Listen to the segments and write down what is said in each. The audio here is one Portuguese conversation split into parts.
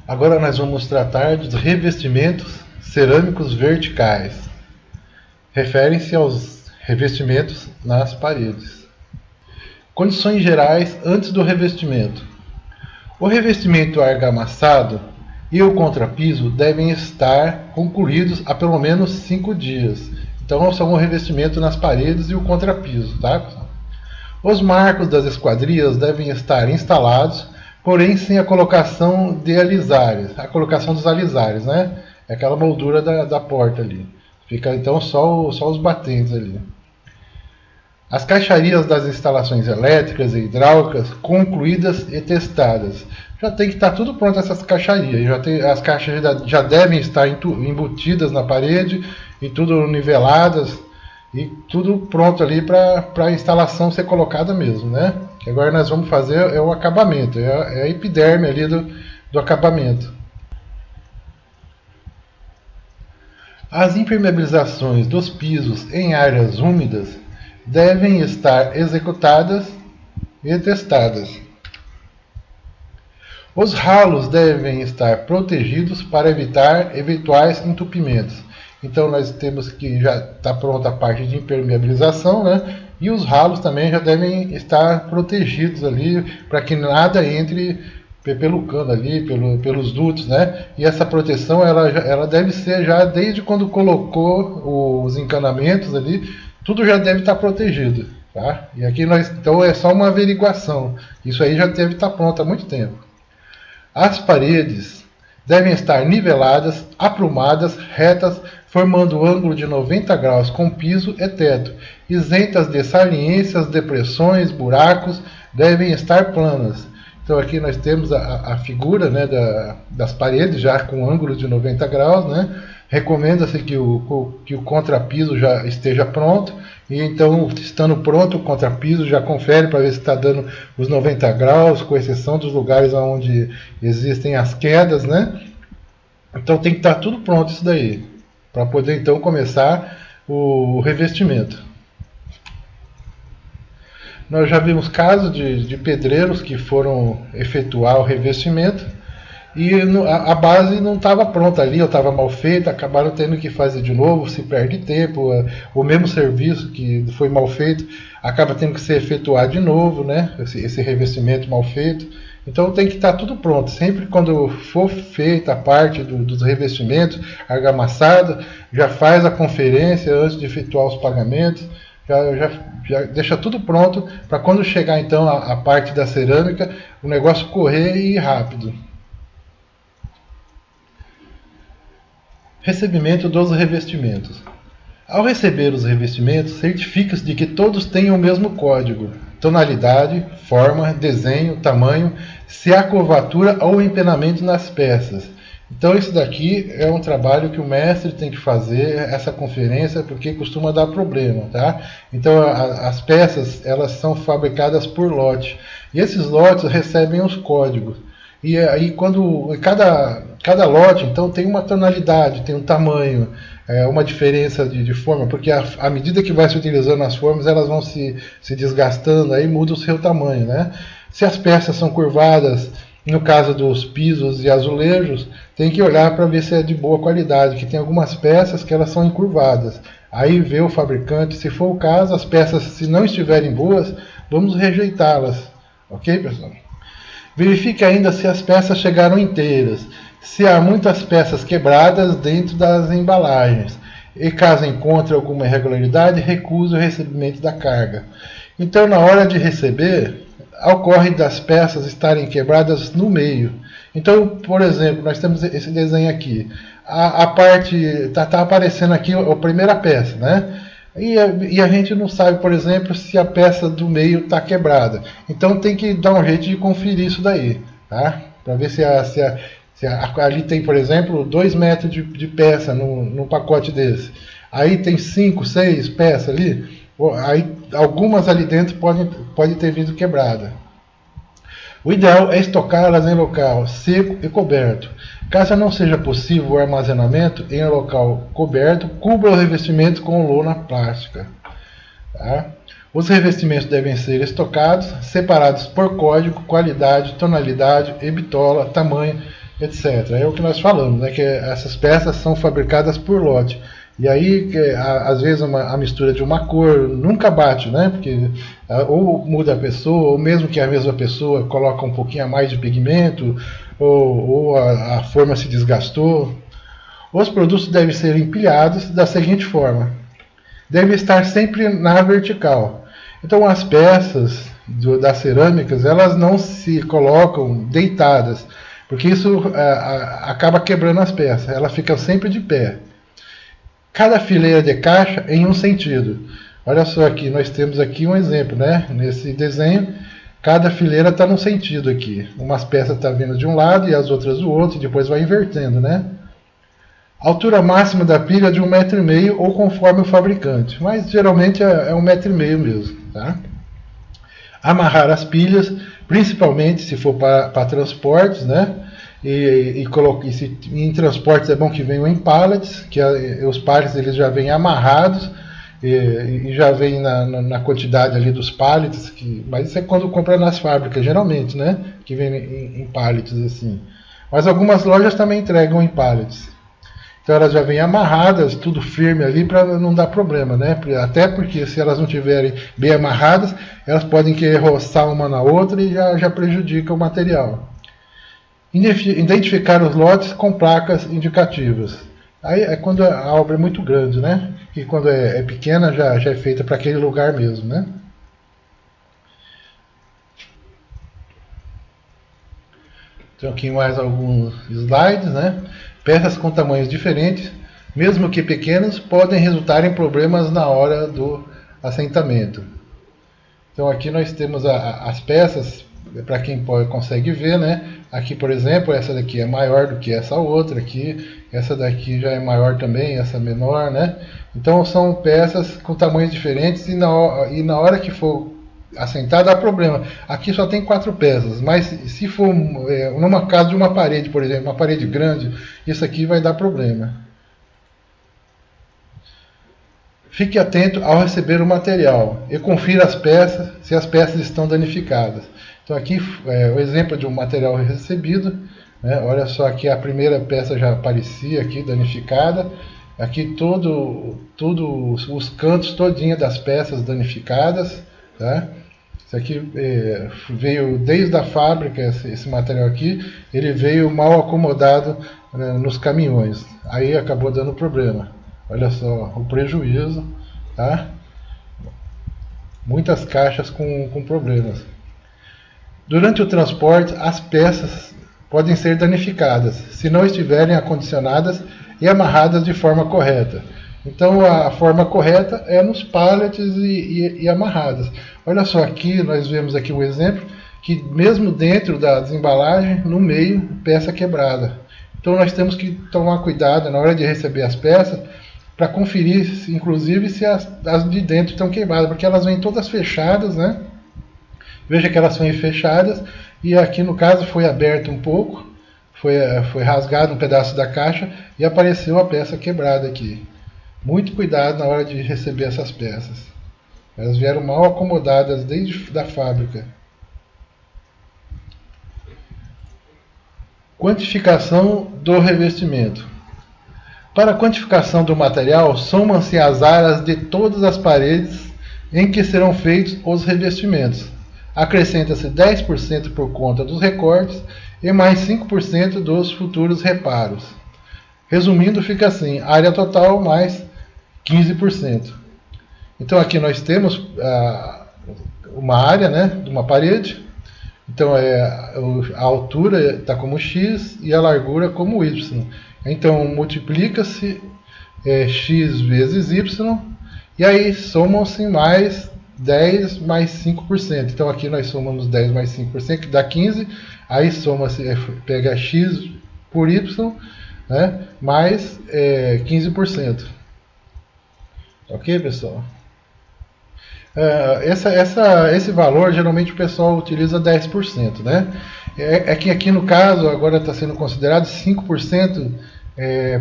Agora nós vamos tratar dos revestimentos cerâmicos verticais. Referem-se aos revestimentos nas paredes. Condições gerais antes do revestimento. O revestimento argamassado e o contrapiso devem estar concluídos há pelo menos 5 dias. Então são o revestimento nas paredes e o contrapiso, tá? Os marcos das esquadrias devem estar instalados, porém sem a colocação de alisares, a colocação dos alisares, né? É aquela moldura da porta ali. Fica então só os batentes ali. As caixarias das instalações elétricas e hidráulicas concluídas e testadas. Já tem que estar tudo pronto essas caixarias. As caixas já devem estar embutidas na parede e tudo niveladas e tudo pronto ali para a instalação ser colocada mesmo, né? Que agora nós vamos fazer o acabamento, é a epiderme ali do acabamento. As impermeabilizações dos pisos em áreas úmidas devem estar executadas e testadas. Os ralos devem estar protegidos para evitar eventuais entupimentos. Então nós temos que já está pronta a parte de impermeabilização, né? E os ralos também já devem estar protegidos ali para que nada entre pelo cano ali, pelos dutos, né? E essa proteção ela deve ser já desde quando colocou os encanamentos ali, tudo já deve estar protegido, tá? E aqui então é só uma averiguação. Isso aí já deve estar pronto há muito tempo. As paredes devem estar niveladas, aprumadas, retas, formando ângulo de 90 graus com piso e teto, isentas de saliências, depressões, buracos, devem estar planas. Então aqui nós temos a figura, né, das paredes já com ângulo de 90 graus, né? Recomenda-se que o contrapiso já esteja pronto, e então, estando pronto o contrapiso, já confere para ver se está dando os 90 graus, com exceção dos lugares onde existem as quedas, né? Então tem que estar tudo pronto isso daí, para poder então começar o revestimento. Nós já vimos casos de pedreiros que foram efetuar o revestimento e a base não estava pronta ali, ou estava mal feita, acabaram tendo que fazer de novo, se perde tempo, o mesmo serviço que foi mal feito acaba tendo que ser efetuado de novo, né? Esse revestimento mal feito. Então tem que estar tudo pronto. Sempre quando for feita a parte dos revestimentos, argamassada, já faz a conferência antes de efetuar os pagamentos, já deixa tudo pronto para quando chegar então a parte da cerâmica, o negócio correr e ir rápido. Recebimento dos revestimentos. Ao receber os revestimentos, certifica-se de que todos tenham o mesmo código, tonalidade, forma, desenho, tamanho, se há curvatura ou empenamento nas peças. Então isso daqui é um trabalho que o mestre tem que fazer, essa conferência, porque costuma dar problema, tá? Então as peças, elas são fabricadas por lote, e esses lotes recebem os códigos. E aí quando cada lote então tem uma tonalidade, tem um tamanho, uma diferença de forma, porque à medida que vai se utilizando as formas, elas vão se desgastando, aí muda o seu tamanho, né? Se as peças são curvadas, no caso dos pisos e azulejos, tem que olhar para ver se é de boa qualidade, que tem algumas peças que elas são encurvadas. Aí vê o fabricante, se for o caso, as peças, se não estiverem boas, vamos rejeitá-las. Ok, pessoal? Verifique ainda se as peças chegaram inteiras, se há muitas peças quebradas dentro das embalagens, e caso encontre alguma irregularidade, recuse o recebimento da carga. Então, na hora de receber, ocorre das peças estarem quebradas no meio. Então, por exemplo, nós temos esse desenho aqui. A parte está aparecendo aqui a primeira peça, né? E a gente não sabe, por exemplo, se a peça do meio está quebrada. Então tem que dar um jeito de conferir isso daí, tá? Para ver se ali tem, por exemplo, 2 metros de peça no pacote desse. Aí tem 5, 6 peças ali. Aí algumas ali dentro pode ter vindo quebrada. O ideal é estocá-las em local seco e coberto. Caso não seja possível o armazenamento em um local coberto, cubra o revestimento com lona plástica. Tá? Os revestimentos devem ser estocados, separados por código, qualidade, tonalidade, e bitola, tamanho, etc. É o que nós falamos, né, que essas peças são fabricadas por lote. E aí, às vezes, a mistura de uma cor nunca bate, né? Porque ou muda a pessoa, ou mesmo que a mesma pessoa coloca um pouquinho a mais de pigmento, ou a forma se desgastou. Os produtos devem ser empilhados da seguinte forma: deve estar sempre na vertical. Então, as peças das cerâmicas, elas não se colocam deitadas, porque isso acaba quebrando as peças. Elas ficam sempre de pé. Cada fileira de caixa em um sentido. Olha só aqui, nós temos aqui um exemplo, né? Nesse desenho, cada fileira está num sentido aqui. Umas peças estão vindo de um lado e as outras do outro, e depois vai invertendo, né? Altura máxima da pilha de 1,5 m ou conforme o fabricante, mas geralmente é 1,5 m mesmo, tá? Amarrar as pilhas, principalmente se for para transportes, né? Em transportes é bom que venham em pallets, que os pallets eles já vêm amarrados e já vêm na quantidade ali dos pallets, mas isso é quando compra nas fábricas, geralmente, né? Que vem em pallets assim. Mas algumas lojas também entregam em pallets. Então elas já vêm amarradas, tudo firme ali para não dar problema, né? Até porque se elas não tiverem bem amarradas, elas podem querer roçar uma na outra e já prejudica o material. Identificar os lotes com placas indicativas. Aí é quando a obra é muito grande, né? E quando é pequena já é feita para aquele lugar mesmo, né? Então aqui mais alguns slides, né? Peças com tamanhos diferentes, mesmo que pequenos, podem resultar em problemas na hora do assentamento. Então aqui nós temos as peças, para quem consegue ver, né? Aqui, por exemplo, essa daqui é maior do que essa outra aqui, essa daqui já é maior também, essa menor, né? Então são peças com tamanhos diferentes e na hora que for assentar dá problema. Aqui só tem 4 peças, mas se for numa casa de uma parede, por exemplo, uma parede grande, isso aqui vai dar problema. Fique atento ao receber o material e confira as peças, se as peças estão danificadas. Então aqui é o exemplo de um material recebido, né? Olha só, aqui a primeira peça já aparecia aqui danificada. Aqui os cantos todinho das peças danificadas, tá? Isso aqui veio desde a fábrica, esse material aqui, ele veio mal acomodado, né, nos caminhões. Aí acabou dando problema. Olha só o prejuízo, tá? Muitas caixas com problemas. Durante o transporte, as peças podem ser danificadas se não estiverem acondicionadas e amarradas de forma correta. Então a forma correta é nos pallets e amarradas. Olha só, aqui nós vemos aqui um exemplo que mesmo dentro das embalagens, no meio, peça quebrada. Então nós temos que tomar cuidado na hora de receber as peças para conferir, inclusive, se as de dentro estão quebradas, porque elas vêm todas fechadas, né? Veja que elas vêm fechadas e aqui no caso foi aberto um pouco, foi rasgado um pedaço da caixa e apareceu a peça quebrada aqui. Muito cuidado na hora de receber essas peças. Elas vieram mal acomodadas desde a fábrica. Quantificação do revestimento. Para a quantificação do material, somam-se as áreas de todas as paredes em que serão feitos os revestimentos. Acrescenta-se 10% por conta dos recortes e mais 5% dos futuros reparos. Resumindo, fica assim: área total mais 15%. Então aqui nós temos uma área, né, de uma parede. Então a altura está como x e a largura como y. Então multiplica-se x vezes y e aí somam-se mais 10 mais 5%. Então aqui nós somamos 10 mais 5%, que dá 15. Aí soma-se, pega x por y, né, mais 15%. Ok, pessoal? Esse valor geralmente o pessoal utiliza 10%, né? É que aqui no caso agora está sendo considerado 5%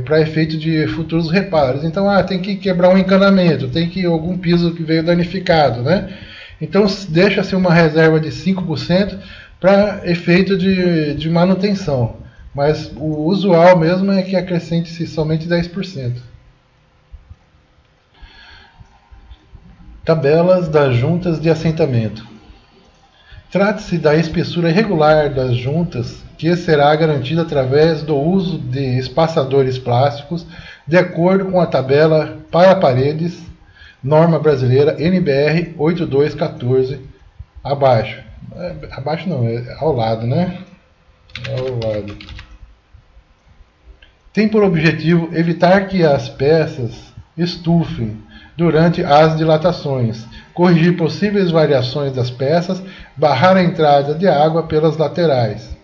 para efeito de futuros reparos. Então tem que quebrar um encanamento, tem que algum piso que veio danificado, né? Então deixa-se uma reserva de 5% para efeito de manutenção. mas o usual mesmo é que acrescente-se somente 10%. Tabelas das juntas de assentamento. Trata-se da espessura regular das juntas, que será garantida através do uso de espaçadores plásticos, de acordo com a tabela para paredes, norma brasileira NBR 8214, abaixo. Abaixo não, é ao lado, né? Ao lado. Tem por objetivo evitar que as peças estufem durante as dilatações, corrigir possíveis variações das peças, barrar a entrada de água pelas laterais.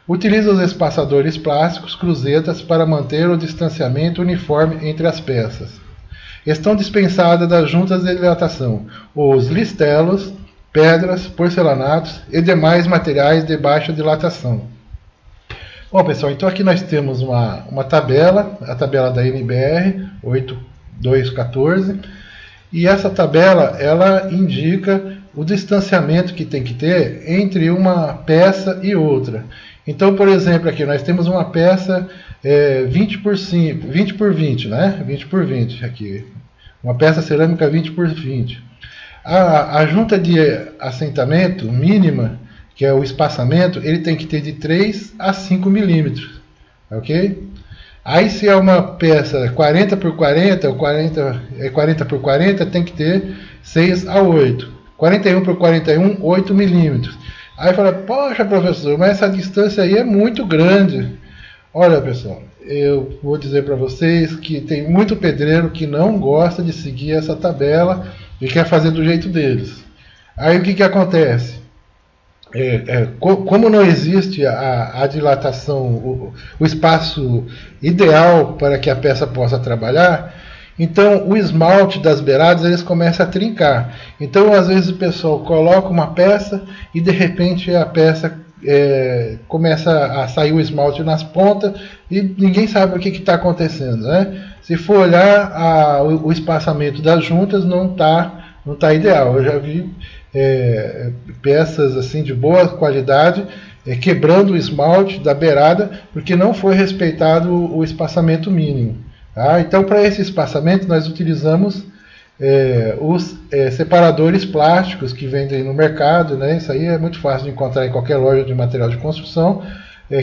Utiliza os espaçadores plásticos cruzetas para manter o distanciamento uniforme entre as peças. Estão dispensadas das juntas de dilatação os listelos, pedras, porcelanatos e demais materiais de baixa dilatação. Bom, pessoal, então aqui nós temos uma tabela, a tabela da NBR 8214, e essa tabela ela indica o distanciamento que tem que ter entre uma peça e outra. Então, por exemplo, aqui nós temos uma peça 20 por 20, né? 20 por 20 aqui. Uma peça cerâmica 20 por 20. A junta de assentamento mínima, que é o espaçamento, ele tem que ter de 3 a 5 milímetros. Ok? Aí se é uma peça 40 por 40, ou 40 por 40, tem que ter 6 a 8. 41 por 41, 8 milímetros. Aí fala, poxa professor, mas essa distância aí é muito grande. Olha pessoal, eu vou dizer para vocês que tem muito pedreiro que não gosta de seguir essa tabela e quer fazer do jeito deles. Aí o que acontece? Como não existe a dilatação, o espaço ideal para que a peça possa trabalhar, então o esmalte das beiradas eles começam a trincar. Então às vezes o pessoal coloca uma peça e de repente a peça começa a sair o esmalte nas pontas e ninguém sabe o que está acontecendo, né? Se for olhar o espaçamento das juntas não tá ideal. Eu já vi peças assim de boa qualidade quebrando o esmalte da beirada porque não foi respeitado o espaçamento mínimo. Tá? Então, para esse espaçamento, nós utilizamos os separadores plásticos que vendem no mercado, né? Isso aí é muito fácil de encontrar em qualquer loja de material de construção,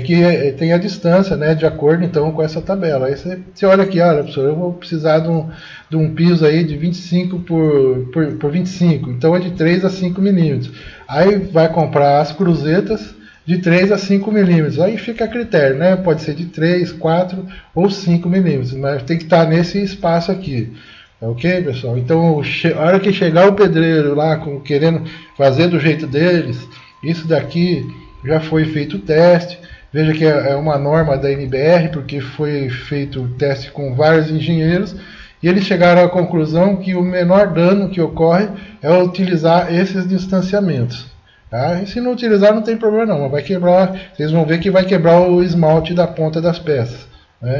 que tem a distância, né, de acordo então com essa tabela. Aí você olha aqui, olha, professor, eu vou precisar de um piso aí de 25 por 25, então é de 3 a 5 milímetros. Aí vai comprar as cruzetas de 3 a 5 milímetros, aí fica a critério, né? Pode ser de 3, 4 ou 5 milímetros, mas tem que estar nesse espaço aqui. Ok, pessoal? Então, a hora que chegar o pedreiro lá querendo fazer do jeito deles, isso daqui já foi feito o teste. Veja que é uma norma da NBR, porque foi feito o teste com vários engenheiros, e eles chegaram à conclusão que o menor dano que ocorre é utilizar esses distanciamentos. Tá? E se não utilizar, não tem problema não, mas vai quebrar, vocês vão ver que vai quebrar o esmalte da ponta das peças.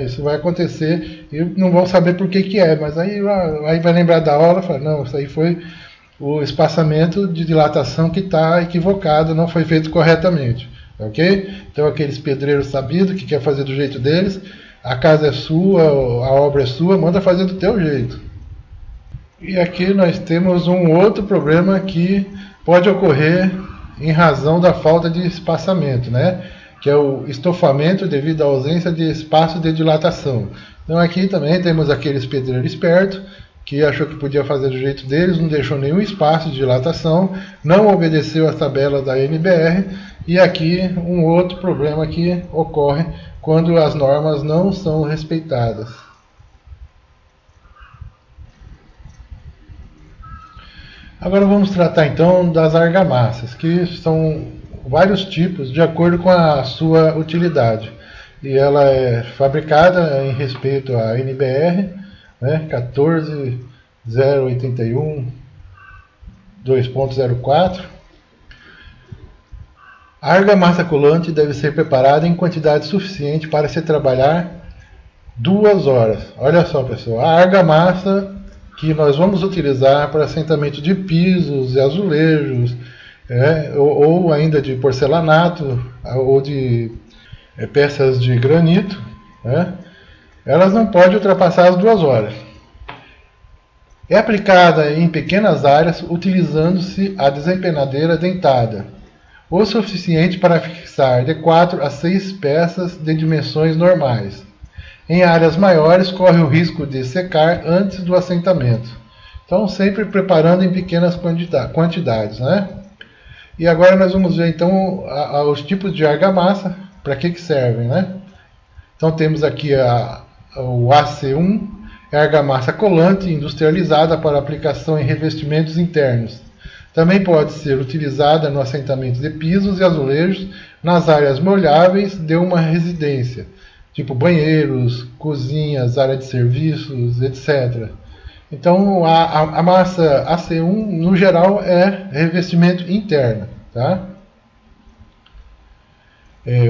Isso vai acontecer e não vão saber por que é, mas aí vai lembrar da aula e falar, não, isso aí foi o espaçamento de dilatação que está equivocado, não foi feito corretamente. Ok? Então aqueles pedreiros sabidos que quer fazer do jeito deles, a casa é sua, a obra é sua, manda fazer do teu jeito. E aqui nós temos um outro problema que pode ocorrer em razão da falta de espaçamento, né? Que é o estofamento devido à ausência de espaço de dilatação. Então aqui também temos aqueles pedreiros espertos que achou que podia fazer do jeito deles, não deixou nenhum espaço de dilatação, não obedeceu às tabelas da NBR, e aqui um outro problema que ocorre quando as normas não são respeitadas. Agora vamos tratar então das argamassas, que são vários tipos de acordo com a sua utilidade. E ela é fabricada em respeito à NBR, né, 14081 2.04. A argamassa colante deve ser preparada em quantidade suficiente para se trabalhar 2 horas. Olha só, pessoal, a argamassa que nós vamos utilizar para assentamento de pisos e azulejos, ou ainda de porcelanato, ou de peças de granito, né? Elas não podem ultrapassar as 2 horas. É aplicada em pequenas áreas utilizando-se a desempenadeira dentada, o suficiente para fixar de 4 a 6 peças de dimensões normais. Em áreas maiores, corre o risco de secar antes do assentamento. Então, sempre preparando em pequenas quantidades, né? E agora nós vamos ver então os tipos de argamassa, para que servem, né? Então temos aqui o AC1, é argamassa colante industrializada para aplicação em revestimentos internos. Também pode ser utilizada no assentamento de pisos e azulejos nas áreas molháveis de uma residência, tipo banheiros, cozinhas, área de serviços, etc. Então a massa AC1 no geral é revestimento interno, tá?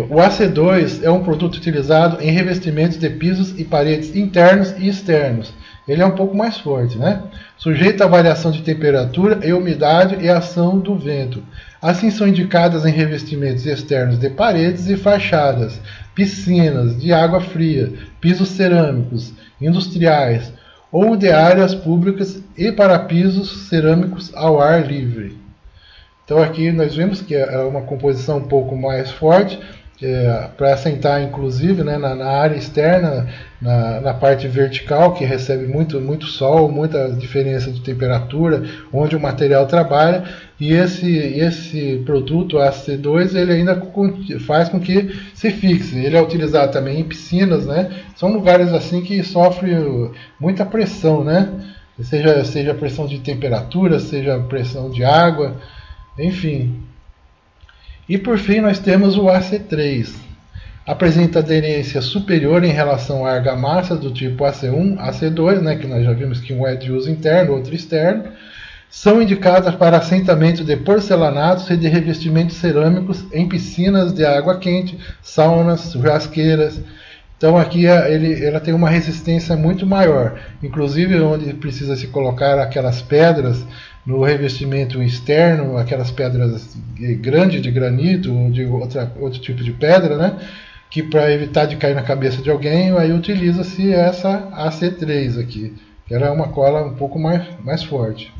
O AC2 é um produto utilizado em revestimentos de pisos e paredes internos e externos. Ele é um pouco mais forte, né? Sujeito à variação de temperatura e umidade e ação do vento. Assim são indicadas em revestimentos externos de paredes e fachadas, piscinas de água fria, pisos cerâmicos, industriais ou de áreas públicas e para pisos cerâmicos ao ar livre. Então aqui nós vemos que é uma composição um pouco mais forte, para assentar inclusive, né, na área externa, na parte vertical, que recebe muito sol, muita diferença de temperatura, onde o material trabalha, e esse produto AC2 ele ainda faz com que se fixe. Ele é utilizado também em piscinas, né? São lugares assim que sofrem muita pressão, né? Seja pressão de temperatura, seja pressão de água, enfim. E por fim nós temos o AC3. Apresenta aderência superior em relação a argamassas do tipo AC1, AC2, né, que nós já vimos que um é de uso interno, outro externo. São indicadas para assentamento de porcelanatos e de revestimentos cerâmicos em piscinas de água quente, saunas, churrasqueiras. Então aqui ela tem uma resistência muito maior, inclusive onde precisa se colocar aquelas pedras no revestimento externo, aquelas pedras grandes de granito ou de outro tipo de pedra, né? Que para evitar de cair na cabeça de alguém, aí utiliza-se essa AC3 aqui, que ela é uma cola um pouco mais forte.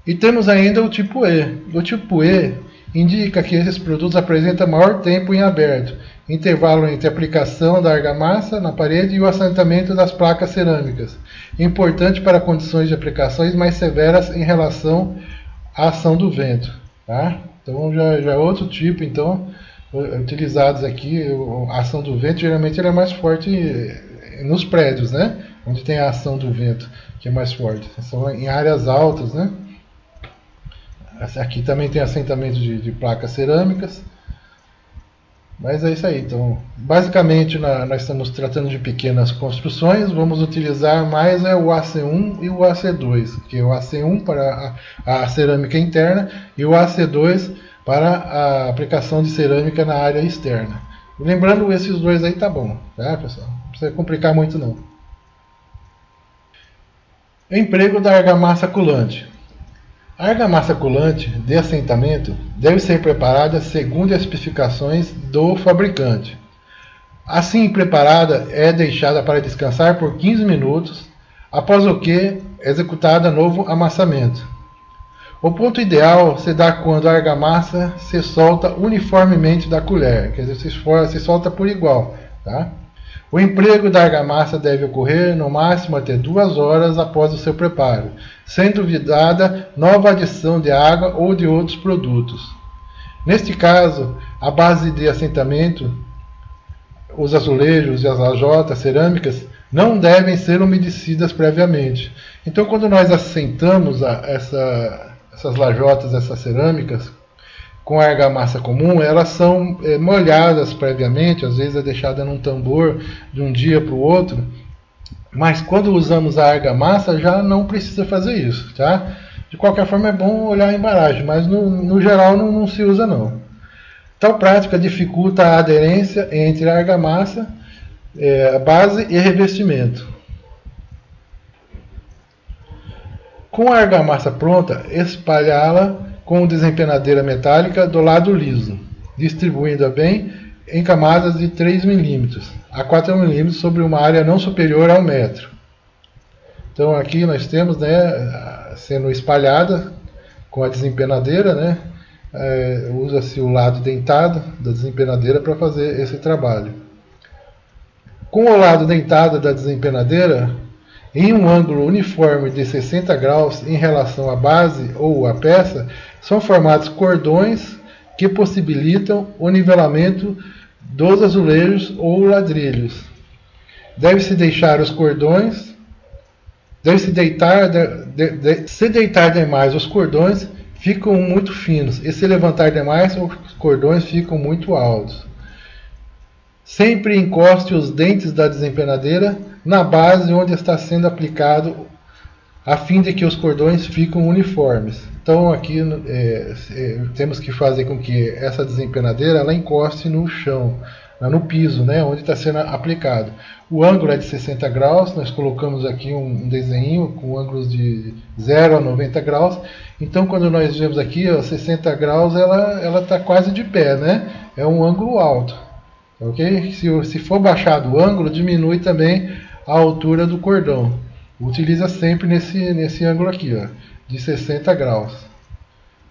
E temos ainda o tipo E. O tipo E indica que esses produtos apresentam maior tempo em aberto, intervalo entre a aplicação da argamassa na parede e o assentamento das placas cerâmicas, importante para condições de aplicações mais severas em relação à ação do vento. Tá? Então já é outro tipo, então, utilizados aqui. A ação do vento geralmente ela é mais forte nos prédios, né? Onde tem a ação do vento, que é mais forte. São em áreas altas, né? Aqui também tem assentamento de placas cerâmicas. Mas é isso aí. Então, basicamente, nós estamos tratando de pequenas construções. Vamos utilizar mais o AC1 e o AC2, que é o AC1 para a cerâmica interna e o AC2 para a aplicação de cerâmica na área externa. Lembrando, esses dois aí tá bom, tá, pessoal? Não precisa complicar muito não. Emprego da argamassa colante. A argamassa colante de assentamento deve ser preparada segundo as especificações do fabricante. Assim preparada, é deixada para descansar por 15 minutos, após o que é executada novo amassamento. O ponto ideal se dá quando a argamassa se solta uniformemente da colher, quer dizer, se solta por igual. Tá? O emprego da argamassa deve ocorrer no máximo até 2 horas após o seu preparo, sendo vedada nova adição de água ou de outros produtos. Neste caso, a base de assentamento, os azulejos e as lajotas cerâmicas não devem ser umedecidas previamente. Então, quando nós assentamos essas lajotas, essas cerâmicas, com a argamassa comum, elas são molhadas previamente, às vezes é deixada num tambor de um dia para o outro, mas quando usamos a argamassa já não precisa fazer isso, tá? De qualquer forma é bom olhar a embalagem, mas no geral não se usa não. Tal prática dificulta a aderência entre a argamassa, base e revestimento. Com a argamassa pronta, espalhá-la com desempenadeira metálica do lado liso, distribuindo-a bem em camadas de 3 milímetros a 4 milímetros sobre uma área não superior a 1 metro. Então aqui nós temos, né, sendo espalhada com a desempenadeira, né, usa-se o lado dentado da desempenadeira para fazer esse trabalho. Com o lado dentado da desempenadeira, em um ângulo uniforme de 60 graus em relação à base ou à peça, são formados cordões que possibilitam o nivelamento dos azulejos ou ladrilhos. Deve-se deixar os cordões, se deitar demais os cordões ficam muito finos, e se levantar demais os cordões ficam muito altos. Sempre encoste os dentes da desempenadeira na base onde está sendo aplicado, a fim de que os cordões fiquem uniformes. Então aqui temos que fazer com que essa desempenadeira ela encoste no chão, no piso, né, onde está sendo aplicado. O ângulo é de 60 graus, nós colocamos aqui um desenho com ângulos de 0 a 90 graus. Então quando nós vemos aqui, ó, 60 graus, ela está quase de pé, né? É um ângulo alto. Okay? Se for baixado o ângulo, diminui também a altura do cordão. Utiliza sempre nesse ângulo aqui, ó, de 60 graus.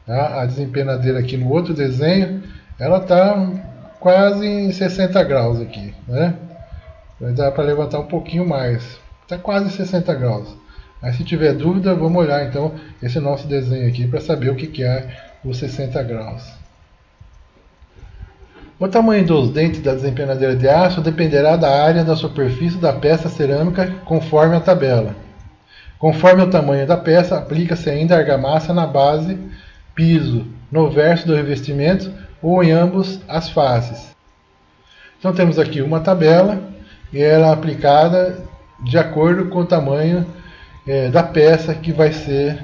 Tá? A desempenadeira aqui no outro desenho, ela está quase em 60 graus aqui, né? Vai dar para levantar um pouquinho mais. Está quase 60 graus. Aí se tiver dúvida, vamos olhar então esse nosso desenho aqui para saber o que é os 60 graus. O tamanho dos dentes da desempenadeira de aço dependerá da área da superfície da peça cerâmica conforme a tabela. Conforme o tamanho da peça, aplica-se ainda argamassa na base, piso, no verso do revestimento ou em ambos as faces. Então temos aqui uma tabela e ela é aplicada de acordo com o tamanho da peça que vai ser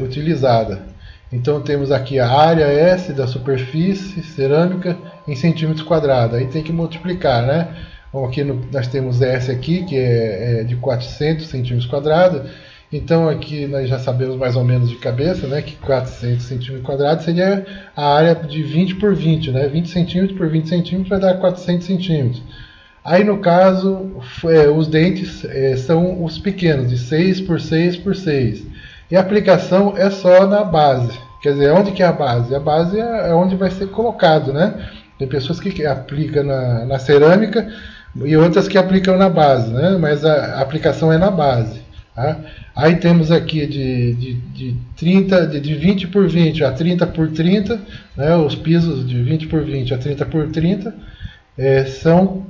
utilizada. Então temos aqui a área S da superfície cerâmica em centímetros quadrados. Aí tem que multiplicar, né? Bom, aqui nós temos S aqui, que é de 400 centímetros quadrados. Então aqui nós já sabemos mais ou menos de cabeça, né, que 400 centímetros quadrados seria a área de 20 por 20, né? 20 centímetros por 20 centímetros vai dar 400 centímetros. Aí no caso, os dentes são os pequenos, de 6 por 6 por 6. E a aplicação é só na base. Quer dizer, onde que é a base? A base é onde vai ser colocado, né? Tem pessoas que aplicam na cerâmica e outras que aplicam na base, né? Mas a aplicação é na base. Tá? Aí temos aqui de 20 por 20 a 30 por 30, né? Os pisos de 20 por 20 a 30 por 30 são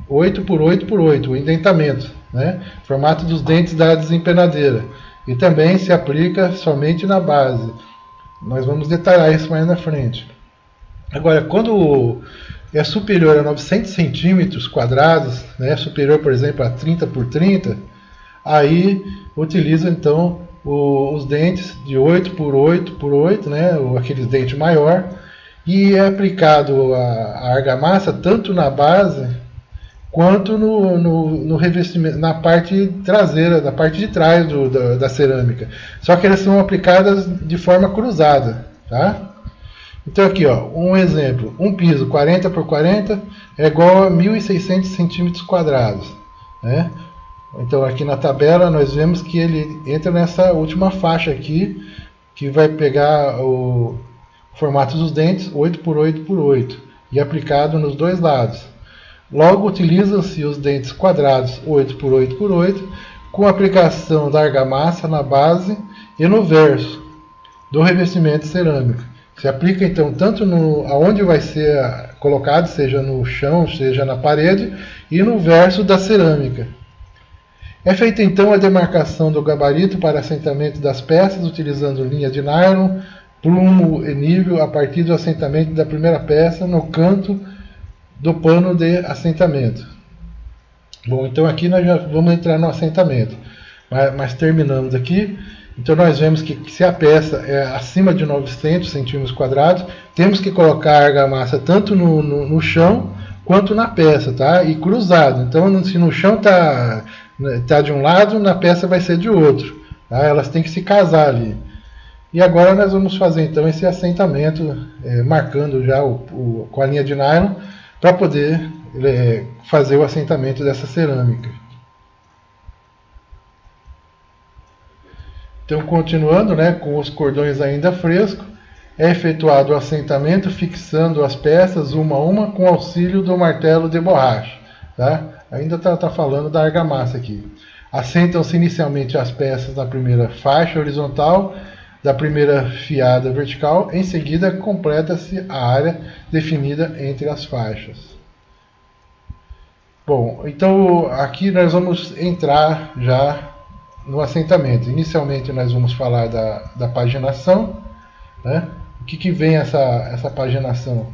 8 por 8 por 8, o indentamento, né? Formato dos dentes da desempenadeira. E também se aplica somente na base. Nós vamos detalhar isso mais na frente. Agora, quando é superior a 900 centímetros quadrados, né, superior, por exemplo, a 30 por 30, aí utiliza então os dentes de 8 por 8 por 8, né, aqueles dentes maior, e é aplicado a argamassa tanto na base quanto no revestimento, na parte traseira, na parte de trás da cerâmica. Só que elas são aplicadas de forma cruzada, tá? Então aqui, ó, um exemplo, um piso 40 por 40 é igual a 1.600 centímetros quadrados, né? Então aqui na tabela nós vemos que ele entra nessa última faixa aqui, que vai pegar o formato dos dentes 8 por 8 por 8 e aplicado nos dois lados. Logo utilizam-se os dentes quadrados 8 por 8 por 8 com a aplicação da argamassa na base e no verso do revestimento cerâmico. Se aplica então tanto aonde vai ser colocado, seja no chão, seja na parede, e no verso da cerâmica. É feita então a demarcação do gabarito para assentamento das peças, utilizando linha de nylon, plumo e nível a partir do assentamento da primeira peça no canto do pano de assentamento. Bom, então aqui nós já vamos entrar no assentamento, mas terminamos aqui. Então nós vemos que se a peça é acima de 900 centímetros quadrados, temos que colocar a argamassa tanto no chão quanto na peça, tá? E cruzado. Então se no chão tá de um lado, na peça vai ser de outro, tá? Elas têm que se casar ali. E agora nós vamos fazer então esse assentamento, marcando já com a linha de nylon, para poder fazer o assentamento dessa cerâmica. Então, continuando, né, com os cordões ainda frescos, é efetuado o assentamento fixando as peças uma a uma com auxílio do martelo de borracha. Tá? Ainda está falando da argamassa aqui. Assentam-se inicialmente as peças na primeira faixa horizontal da primeira fiada vertical, em seguida completa-se a área definida entre as faixas. Bom, então aqui nós vamos entrar já no assentamento. Inicialmente nós vamos falar da paginação, né? O que vem essa paginação?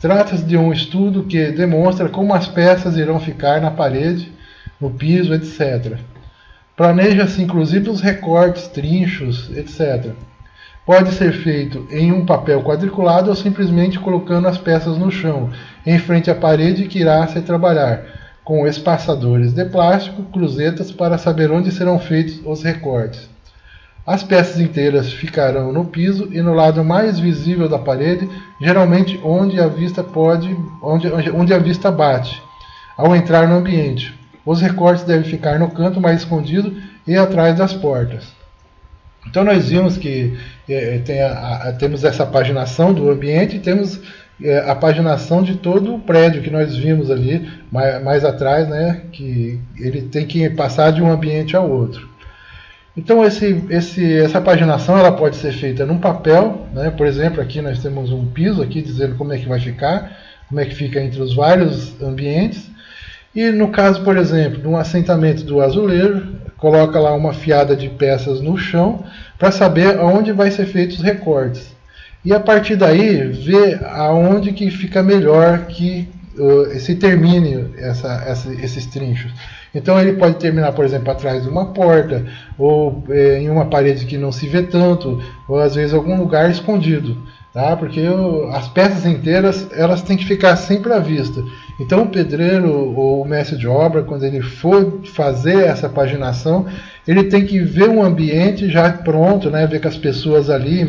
Trata-se de um estudo que demonstra como as peças irão ficar na parede, no piso, etc. Planeja-se inclusive os recortes, trinchos, etc. Pode ser feito em um papel quadriculado ou simplesmente colocando as peças no chão, em frente à parede que irá se trabalhar, com espaçadores de plástico, cruzetas para saber onde serão feitos os recortes. As peças inteiras ficarão no piso e no lado mais visível da parede, geralmente onde a vista bate, ao entrar no ambiente. Os recortes devem ficar no canto mais escondido e atrás das portas. Então nós vimos que temos essa paginação do ambiente e temos a paginação de todo o prédio que nós vimos ali mais atrás, né, que ele tem que passar de um ambiente ao outro. Então essa paginação ela pode ser feita num papel, né? Por exemplo, aqui nós temos um piso aqui dizendo como é que vai ficar, como é que fica entre os vários ambientes. E no caso, por exemplo, de um assentamento do azulejo, coloca lá uma fiada de peças no chão para saber aonde vai ser feitos os recortes. E a partir daí, ver aonde que fica melhor que se termine esses trinchos. Então ele pode terminar, por exemplo, atrás de uma porta, ou em uma parede que não se vê tanto, ou às vezes algum lugar escondido. Tá? Porque as peças inteiras elas têm que ficar sempre à vista. Então o pedreiro ou o mestre de obra, quando ele for fazer essa paginação, ele tem que ver um ambiente já pronto, né? Ver com as pessoas ali,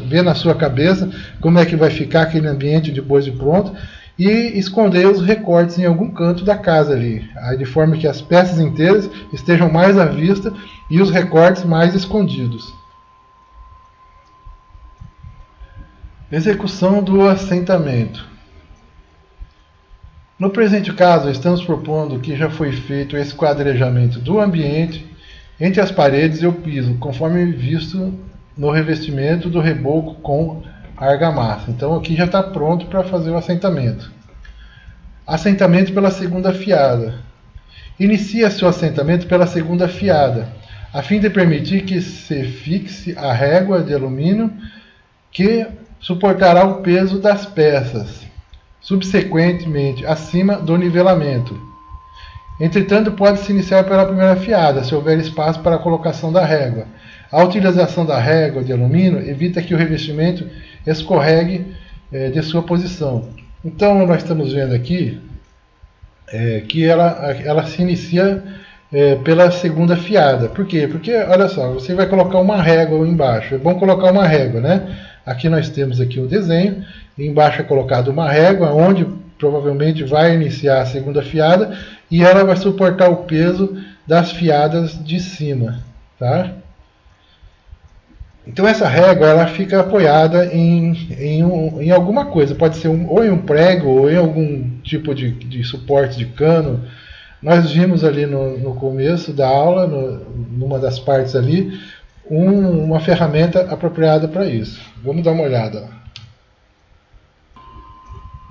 ver na sua cabeça como é que vai ficar aquele ambiente depois de pronto, e esconder os recortes em algum canto da casa ali, de forma que as peças inteiras estejam mais à vista e os recortes mais escondidos. Execução do assentamento. No presente caso, estamos propondo que já foi feito o esquadrejamento do ambiente entre as paredes e o piso, conforme visto no revestimento do reboco com argamassa. Então aqui já está pronto para fazer o assentamento. Assentamento pela segunda fiada. Inicia-se o assentamento pela segunda fiada, a fim de permitir que se fixe a régua de alumínio que suportará o peso das peças, subsequentemente acima do nivelamento. Entretanto, pode-se iniciar pela primeira fiada, se houver espaço para a colocação da régua. A utilização da régua de alumínio evita que o revestimento escorregue de sua posição. Então, nós estamos vendo aqui que ela se inicia pela segunda fiada. Por quê? Porque, olha só, você vai colocar uma régua embaixo. É bom colocar uma régua, né? Aqui nós temos aqui o desenho. Embaixo é colocado uma régua, onde provavelmente vai iniciar a segunda fiada. E ela vai suportar o peso das fiadas de cima. Tá? Então essa régua ela fica apoiada em alguma coisa. Pode ser ou em um prego ou em algum tipo de suporte de cano. Nós vimos ali no começo da aula, numa das partes ali, uma ferramenta apropriada para isso. Vamos dar uma olhada.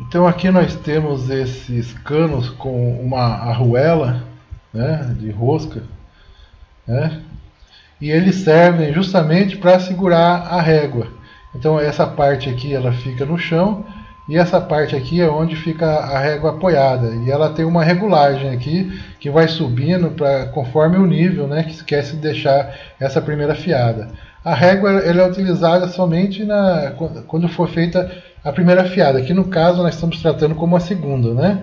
Então aqui nós temos esses canos com uma arruela, né, de rosca, né, e eles servem justamente para segurar a régua. Então essa parte aqui ela fica no chão e essa parte aqui é onde fica a régua apoiada. E ela tem uma regulagem aqui que vai subindo conforme o nível, né, que esquece de deixar essa primeira fiada. A régua ela é utilizada somente quando for feita a primeira fiada. Aqui no caso nós estamos tratando como a segunda, né?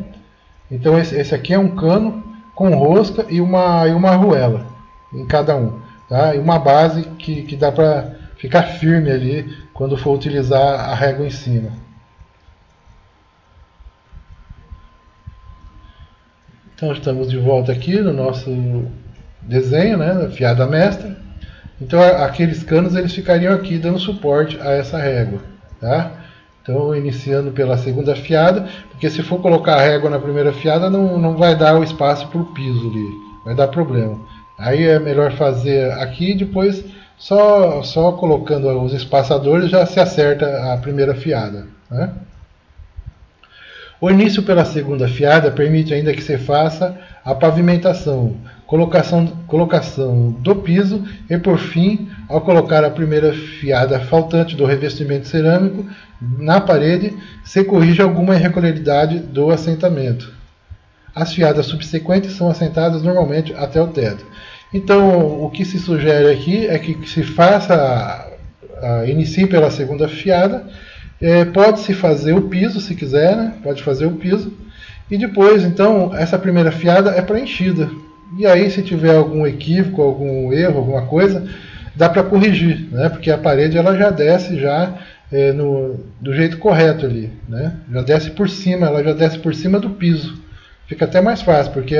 Então esse aqui é um cano com rosca e uma arruela em cada um. Tá? E uma base que dá para ficar firme ali quando for utilizar a régua em cima. Então estamos de volta aqui no nosso desenho, né, fiada mestra. Então aqueles canos eles ficariam aqui dando suporte a essa régua, tá? Então iniciando pela segunda fiada, porque se for colocar a régua na primeira fiada não vai dar o espaço para o piso ali, vai dar problema. Aí é melhor fazer aqui e depois só colocando os espaçadores já se acerta a primeira fiada, né? O início pela segunda fiada permite ainda que se faça a pavimentação, colocação do piso e, por fim, ao colocar a primeira fiada faltante do revestimento cerâmico na parede, se corrige alguma irregularidade do assentamento. As fiadas subsequentes são assentadas normalmente até o teto. Então, o que se sugere aqui é que se faça, inicie pela segunda fiada. Pode-se fazer o piso, se quiser, né? Pode fazer o piso. E depois, então, essa primeira fiada é preenchida. E aí, se tiver algum equívoco, algum erro, alguma coisa, dá para corrigir, né? Porque a parede ela já desce do jeito correto ali, né? Já desce por cima, ela já desce por cima do piso. Fica até mais fácil, porque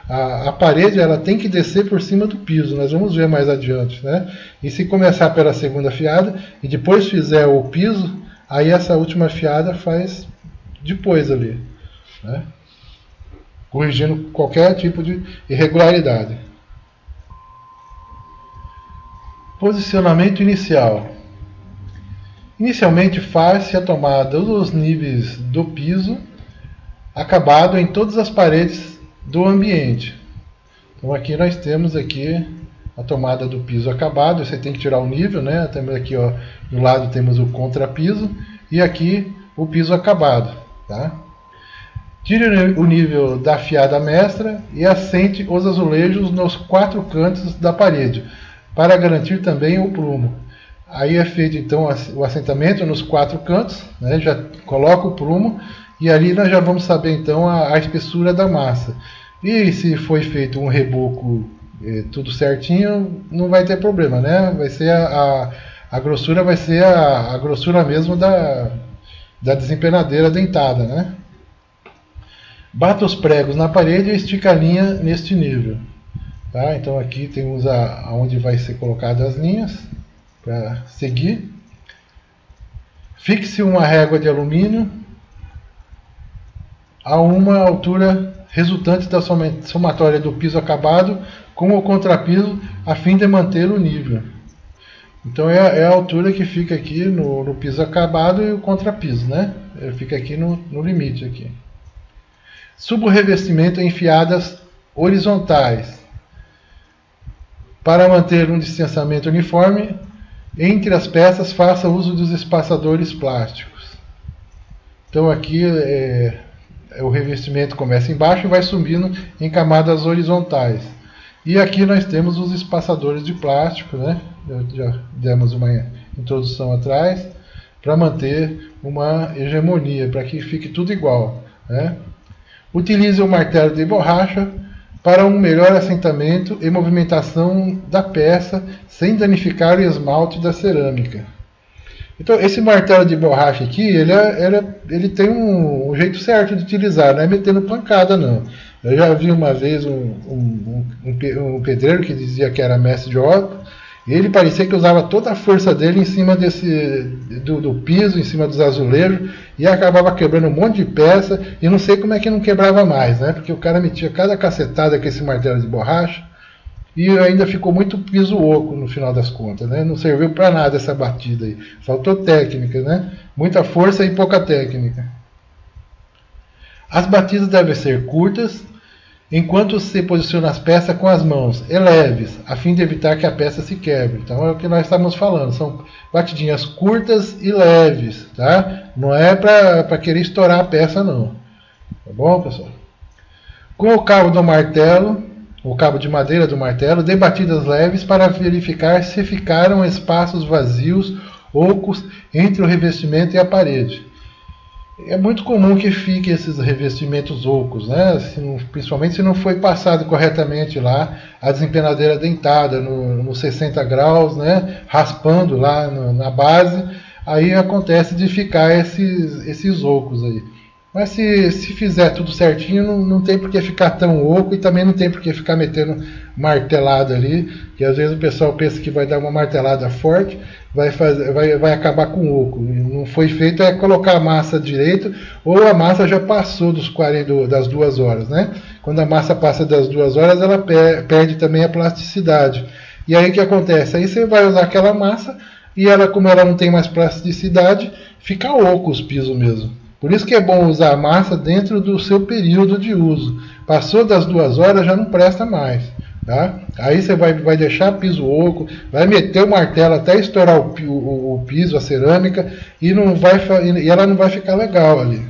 a parede ela tem que descer por cima do piso. Nós vamos ver mais adiante, né? E se começar pela segunda fiada e depois fizer o piso, aí essa última fiada faz depois ali, né? Corrigindo qualquer tipo de irregularidade. Posicionamento inicial. Inicialmente faz-se a tomada dos níveis do piso acabado em todas as paredes do ambiente. Então aqui nós temos aqui a tomada do piso acabado. Você tem que tirar o nível, né? Temos aqui, ó, do lado temos o contrapiso e aqui o piso acabado, tá? Tire o nível da fiada mestra e assente os azulejos nos 4 cantos da parede, para garantir também o prumo. Aí é feito então o assentamento nos 4 cantos, né? Já coloca o prumo e ali nós já vamos saber então a espessura da massa. E se foi feito um reboco tudo certinho, não vai ter problema, né? Vai ser a grossura vai ser a grossura mesmo da desempenadeira dentada, né? Bata os pregos na parede e estica a linha neste nível, tá? Então aqui temos aonde vai ser colocadas as linhas para seguir. Fixe uma régua de alumínio a uma altura resultante da somatória do piso acabado com o contrapiso a fim de manter o nível. Então é a altura que fica aqui no piso acabado e o contrapiso, né? Fica aqui no limite aqui. Suba o revestimento em fiadas horizontais para manter um distanciamento uniforme entre as peças. Faça uso dos espaçadores plásticos. Então aqui o revestimento começa embaixo e vai subindo em camadas horizontais. E aqui nós temos os espaçadores de plástico, né? Já demos uma introdução atrás, para manter uma hegemonia, para que fique tudo igual, né? Utilize o martelo de borracha para um melhor assentamento e movimentação da peça, sem danificar o esmalte da cerâmica. Então, esse martelo de borracha aqui, ele tem um jeito certo de utilizar, não é metendo pancada, não. Eu já vi uma vez um pedreiro que dizia que era mestre de obra, e ele parecia que usava toda a força dele em cima do piso, em cima dos azulejos, e acabava quebrando um monte de peça, e não sei como é que não quebrava mais, né? Porque o cara metia cada cacetada com esse martelo de borracha, e ainda ficou muito piso oco no final das contas, né? Não serviu para nada essa batida aí. Faltou técnica, né? Muita força e pouca técnica. As batidas devem ser curtas, enquanto se posiciona as peças com as mãos, e leves, a fim de evitar que a peça se quebre. Então é o que nós estamos falando, são batidinhas curtas e leves, tá? Não é para querer estourar a peça, não. Tá bom, pessoal? Com o cabo do martelo, o cabo de madeira do martelo, dê batidas leves para verificar se ficaram espaços vazios, ocos, entre o revestimento e a parede. É muito comum que fiquem esses revestimentos ocos, né? Principalmente se não foi passado corretamente lá a desempenadeira dentada no 60 graus, né? Raspando lá na base, aí acontece de ficar esses ocos aí. Mas se fizer tudo certinho, não tem por que ficar tão oco e também não tem por que ficar metendo martelada ali, que às vezes o pessoal pensa que vai dar uma martelada forte, vai acabar com oco. Não foi feito é colocar a massa direito, ou a massa já passou das 2 horas, né? Quando a massa passa das 2 horas, ela perde também a plasticidade. E aí o que acontece? Aí você vai usar aquela massa e ela, como ela não tem mais plasticidade, fica oco os pisos mesmo. Por isso que é bom usar a massa dentro do seu período de uso. Passou das 2 horas, já não presta mais. Tá? Aí você vai deixar piso oco, vai meter o martelo até estourar o piso, a cerâmica, e ela não vai ficar legal ali.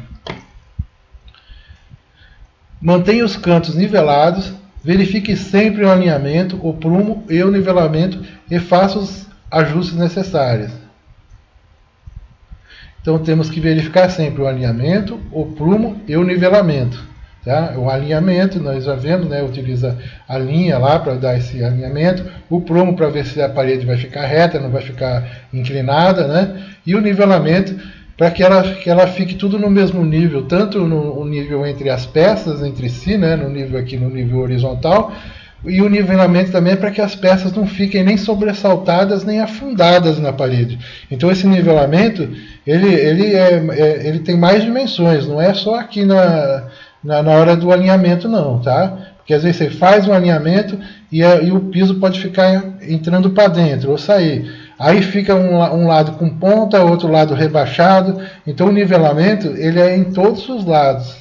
Mantenha os cantos nivelados, verifique sempre o alinhamento, o prumo e o nivelamento e faça os ajustes necessários. Então temos que verificar sempre o alinhamento, o prumo e o nivelamento. Tá? O alinhamento, nós já vemos, né, utiliza a linha lá para dar esse alinhamento, o prumo para ver se a parede vai ficar reta, não vai ficar inclinada, né? E o nivelamento para que ela fique tudo no mesmo nível, tanto no nível entre as peças, entre si, né, no nível horizontal, e o nivelamento também é para que as peças não fiquem nem sobressaltadas nem afundadas na parede. Então esse nivelamento ele tem mais dimensões, não é só aqui na hora do alinhamento não, tá? Porque às vezes você faz um alinhamento e o piso pode ficar entrando para dentro ou sair. Aí fica um lado com ponta, outro lado rebaixado. Então o nivelamento ele é em todos os lados.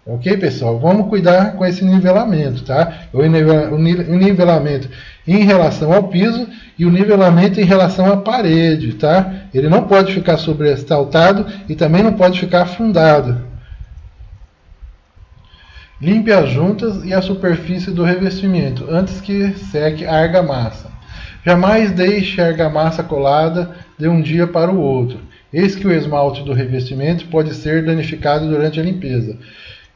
Ok, pessoal? Vamos cuidar com esse nivelamento, tá? O nivelamento em relação ao piso e o nivelamento em relação à parede, tá? Ele não pode ficar sobressaltado e também não pode ficar afundado. Limpe as juntas e a superfície do revestimento antes que seque a argamassa. Jamais deixe a argamassa colada de um dia para o outro. Eis que o esmalte do revestimento pode ser danificado durante a limpeza.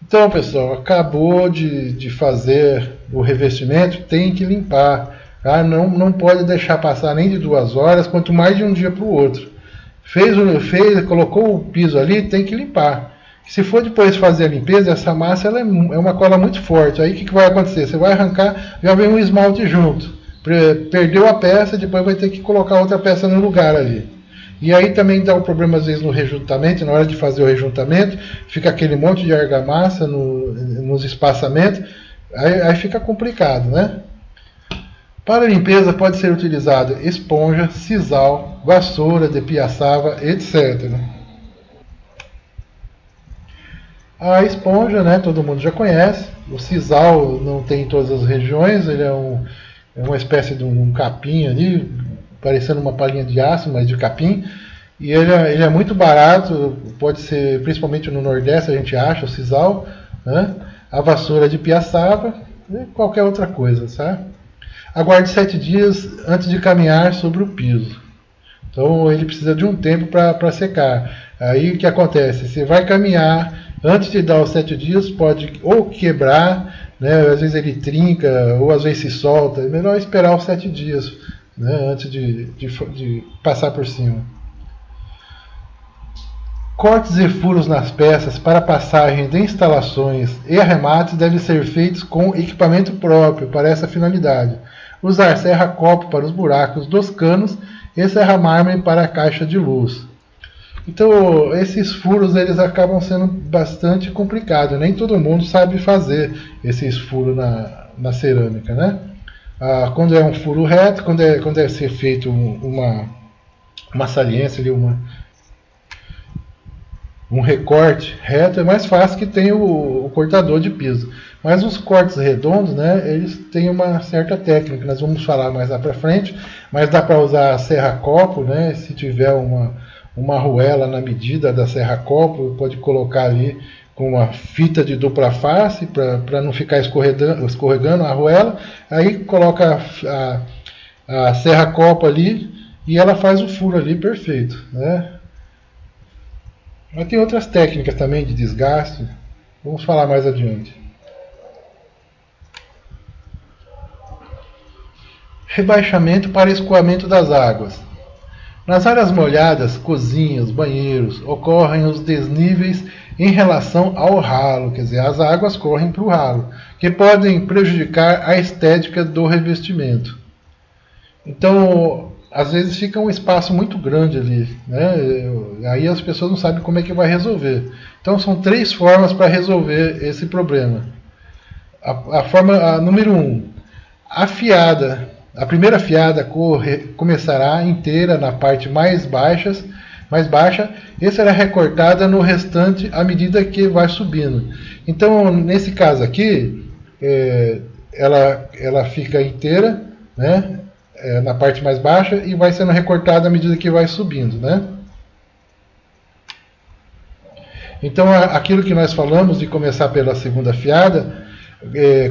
Então, pessoal, acabou de fazer o revestimento, tem que limpar. Tá? Não pode deixar passar nem de 2 horas, quanto mais de um dia para o outro. Colocou o piso ali, tem que limpar. Se for depois fazer a limpeza, essa massa ela é uma cola muito forte. Aí o que vai acontecer? Você vai arrancar, já vem um esmalte junto. Perdeu a peça, depois vai ter que colocar outra peça no lugar ali. E aí também dá um problema às vezes no rejuntamento, na hora de fazer o rejuntamento, fica aquele monte de argamassa nos espaçamentos, aí fica complicado, né? Para a limpeza pode ser utilizado esponja, sisal, vassoura de piaçava, etc. A esponja, né, todo mundo já conhece, o sisal não tem em todas as regiões, ele é uma espécie de um capim ali, parecendo uma palhinha de aço, mas de capim. E ele é muito barato, pode ser, principalmente no Nordeste a gente acha o sisal, né? A vassoura de piaçava e qualquer outra coisa, sabe? Aguarde 7 dias antes de caminhar sobre o piso. Então ele precisa de um tempo para secar. Aí o que acontece? Você vai caminhar, antes de dar os 7 dias, pode ou quebrar, né? Às vezes ele trinca, ou às vezes se solta. É melhor esperar os 7 dias, né? Antes de passar por cima. Cortes e furos nas peças para passagem de instalações e arremates devem ser feitos com equipamento próprio para essa finalidade. Usar serra-copo para os buracos dos canos e serra-mármore para a caixa de luz. Então, esses furos eles acabam sendo bastante complicados. Nem todo mundo sabe fazer esses furos na cerâmica, né? Quando é um furo reto, quando é ser feito uma saliência, ali, um recorte reto, é mais fácil que tem o cortador de piso. Mas os cortes redondos, né, eles têm uma certa técnica, nós vamos falar mais lá para frente, mas dá para usar a serra-copo, né, se tiver uma arruela na medida da serra-copo, pode colocar ali com uma fita de dupla face para não ficar escorregando a arruela, aí coloca a serra-copo ali e ela faz o furo ali perfeito, né? Mas tem outras técnicas também de desgaste. Vamos falar mais adiante. Rebaixamento para escoamento das águas. Nas áreas molhadas, cozinhas, banheiros, ocorrem os desníveis em relação ao ralo, quer dizer, as águas correm para o ralo, que podem prejudicar a estética do revestimento. Então, às vezes fica um espaço muito grande ali, né? Aí as pessoas não sabem como é que vai resolver. Então, são 3 formas para resolver esse problema. A forma número 1, a primeira fiada começará inteira na parte mais baixa e será recortada no restante à medida que vai subindo. Então, nesse caso aqui, ela fica inteira, né, na parte mais baixa e vai sendo recortada à medida que vai subindo, né? Então, aquilo que nós falamos de começar pela segunda fiada,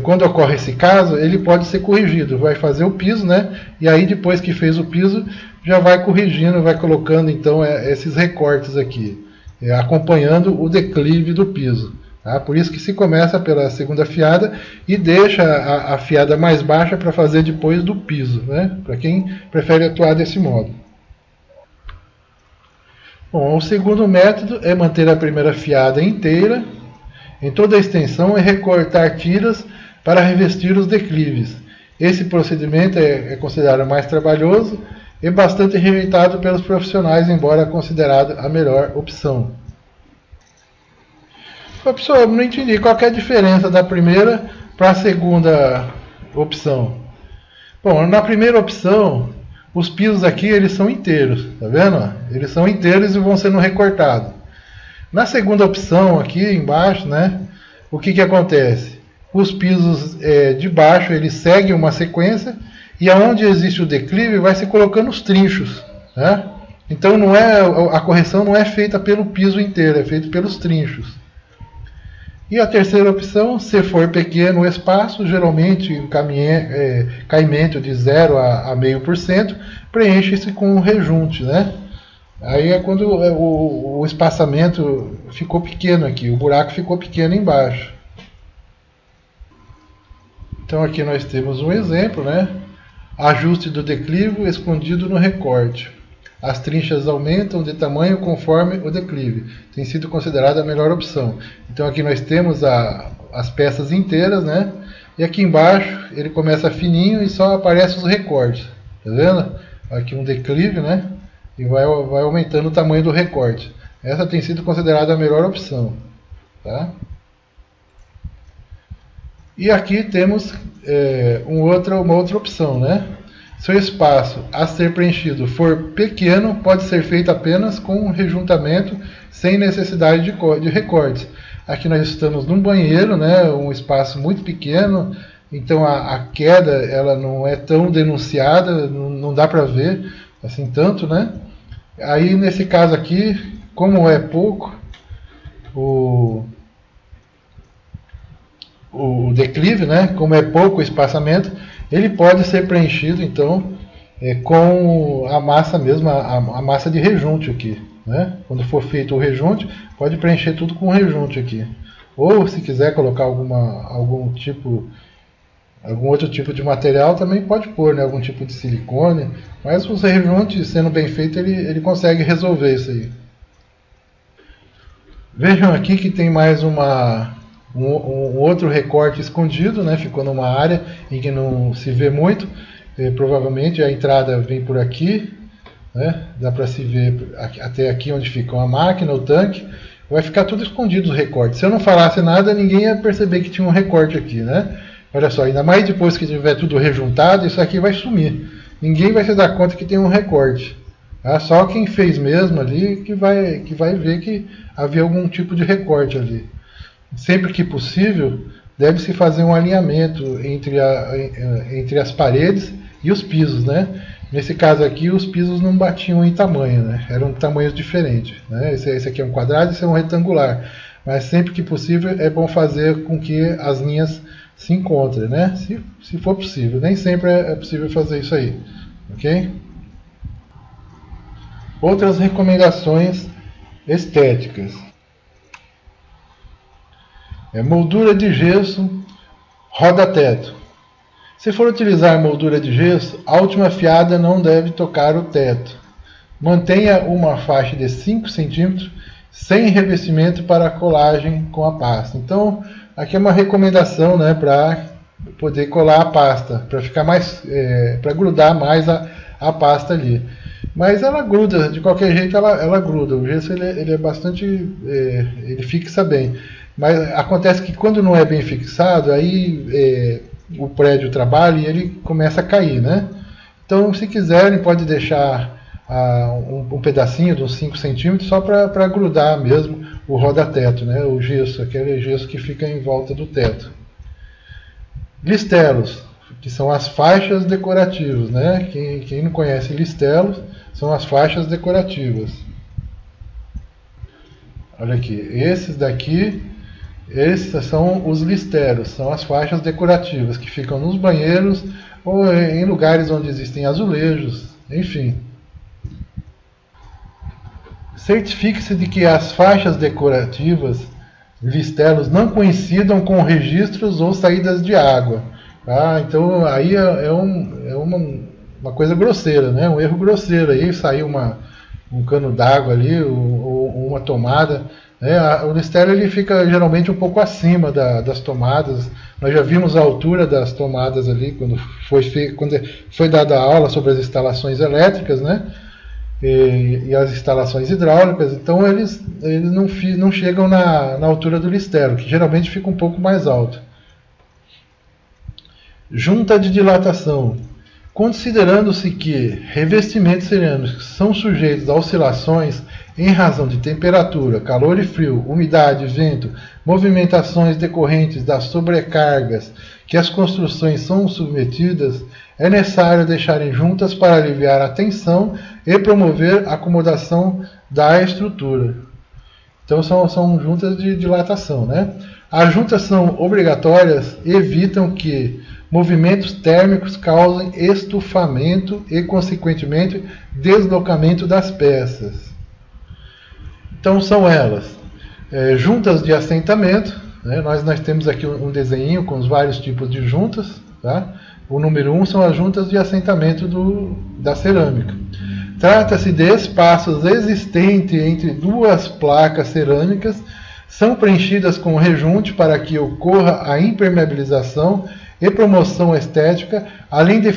quando ocorre esse caso, ele pode ser corrigido. Vai fazer o piso, né? E aí, depois que fez o piso, já vai corrigindo, vai colocando então esses recortes aqui, acompanhando o declive do piso. Tá? Por isso que se começa pela segunda fiada e deixa a fiada mais baixa para fazer depois do piso, né? Para quem prefere atuar desse modo. Bom, o segundo método é manter a primeira fiada inteira em toda a extensão e recortar tiras para revestir os declives. Esse procedimento é considerado mais trabalhoso e bastante rejeitado pelos profissionais, embora considerado a melhor opção. Pessoal, eu não entendi qual é a diferença da primeira para a segunda opção. Bom, na primeira opção, os pisos aqui eles são inteiros, tá vendo? Eles são inteiros e vão sendo recortados. Na segunda opção aqui embaixo, né, o que acontece? Os pisos de baixo eles seguem uma sequência e aonde existe o declive vai se colocando os trinchos, né? Então a correção não é feita pelo piso inteiro, é feita pelos trinchos. E a terceira opção, se for pequeno o espaço, geralmente o caimento de 0 a 0,5%, preenche-se com um rejunte, né? Aí é quando o espaçamento ficou pequeno aqui, o buraco ficou pequeno embaixo. Então aqui nós temos um exemplo, né? Ajuste do declive escondido no recorte. As trinchas aumentam de tamanho conforme o declive. Tem sido considerada a melhor opção. Então aqui nós temos as peças inteiras, né? E aqui embaixo ele começa fininho e só aparecem os recortes. Tá vendo? Aqui um declive, né? E vai aumentando o tamanho do recorte. Essa tem sido considerada a melhor opção. Tá? E aqui temos uma outra opção, né? Se o espaço a ser preenchido for pequeno, pode ser feito apenas com um rejuntamento sem necessidade de recortes. Aqui nós estamos num banheiro, né? Um espaço muito pequeno, então a queda ela não é tão denunciada, não dá para ver assim tanto, né? Aí nesse caso aqui, como é pouco o declive, né? Como é pouco o espaçamento, ele pode ser preenchido então com a massa mesmo, a massa de rejunte aqui, né? Quando for feito o rejunte, pode preencher tudo com rejunte aqui. Ou se quiser colocar algum outro tipo de material, também pode pôr, né? Algum tipo de silicone, mas o rejunte, sendo bem feito, ele consegue resolver isso aí. Vejam aqui que tem mais um outro recorte escondido, né? Ficou numa área em que não se vê muito. Provavelmente a entrada vem por aqui, né? Dá para se ver até aqui onde fica a máquina, o tanque. Vai ficar tudo escondido os recortes. Se eu não falasse nada, ninguém ia perceber que tinha um recorte aqui, né? Olha só, ainda mais depois que tiver tudo rejuntado, isso aqui vai sumir. Ninguém vai se dar conta que tem um recorte. Tá? Só quem fez mesmo ali que vai ver que havia algum tipo de recorte ali. Sempre que possível, deve-se fazer um alinhamento entre as paredes e os pisos, né? Nesse caso aqui, os pisos não batiam em tamanho, né? Eram tamanhos diferentes, né? Esse aqui é um quadrado e esse é um retangular. Mas sempre que possível, é bom fazer com que as linhas se encontrem, né? Se for possível. Nem sempre é possível fazer isso aí, ok? Outras recomendações estéticas. Moldura de gesso, roda-teto. Se for utilizar moldura de gesso, a última fiada não deve tocar o teto. Mantenha uma faixa de 5 cm sem revestimento para colagem com a pasta. Então, aqui é uma recomendação, né, para poder colar a pasta, para ficar mais, para grudar mais a pasta ali. Mas ela gruda, de qualquer jeito ela gruda. O gesso ele é bastante, ele fixa bem. Mas acontece que quando não é bem fixado, aí o prédio trabalha e ele começa a cair, né? Então, se quiserem, pode deixar um pedacinho de uns 5 centímetros só para grudar mesmo o roda-teto, né? O gesso, aquele gesso que fica em volta do teto. Listelos, que são as faixas decorativas, né? Quem não conhece listelos, são as faixas decorativas. Olha aqui, esses são os listelos, são as faixas decorativas que ficam nos banheiros ou em lugares onde existem azulejos, enfim. Certifique-se de que as faixas decorativas, listelos, não coincidam com registros ou saídas de água. Tá? Então aí é uma coisa grosseira, né? Um erro grosseiro. Aí saiu um cano d'água ali, ou uma tomada. Né? O listelo ele fica geralmente um pouco acima das tomadas. Nós já vimos a altura das tomadas ali quando foi dada a aula sobre as instalações elétricas, né? E as instalações hidráulicas, então eles não chegam na altura do listelo, que geralmente fica um pouco mais alto. Junta de dilatação. Considerando-se que revestimentos cerâmicos são sujeitos a oscilações em razão de temperatura, calor e frio, umidade, vento, movimentações decorrentes das sobrecargas que as construções são submetidas, é necessário deixarem juntas para aliviar a tensão e promover a acomodação da estrutura. Então são juntas de dilatação, né? As juntas são obrigatórias e evitam que movimentos térmicos causem estufamento e, consequentemente, deslocamento das peças. Então são elas, juntas de assentamento, né? Nós temos aqui um desenho com os vários tipos de juntas, tá? O número 1 são as juntas de assentamento da cerâmica. Trata-se de espaços existentes entre duas placas cerâmicas, são preenchidas com rejunte para que ocorra a impermeabilização e promoção estética, além de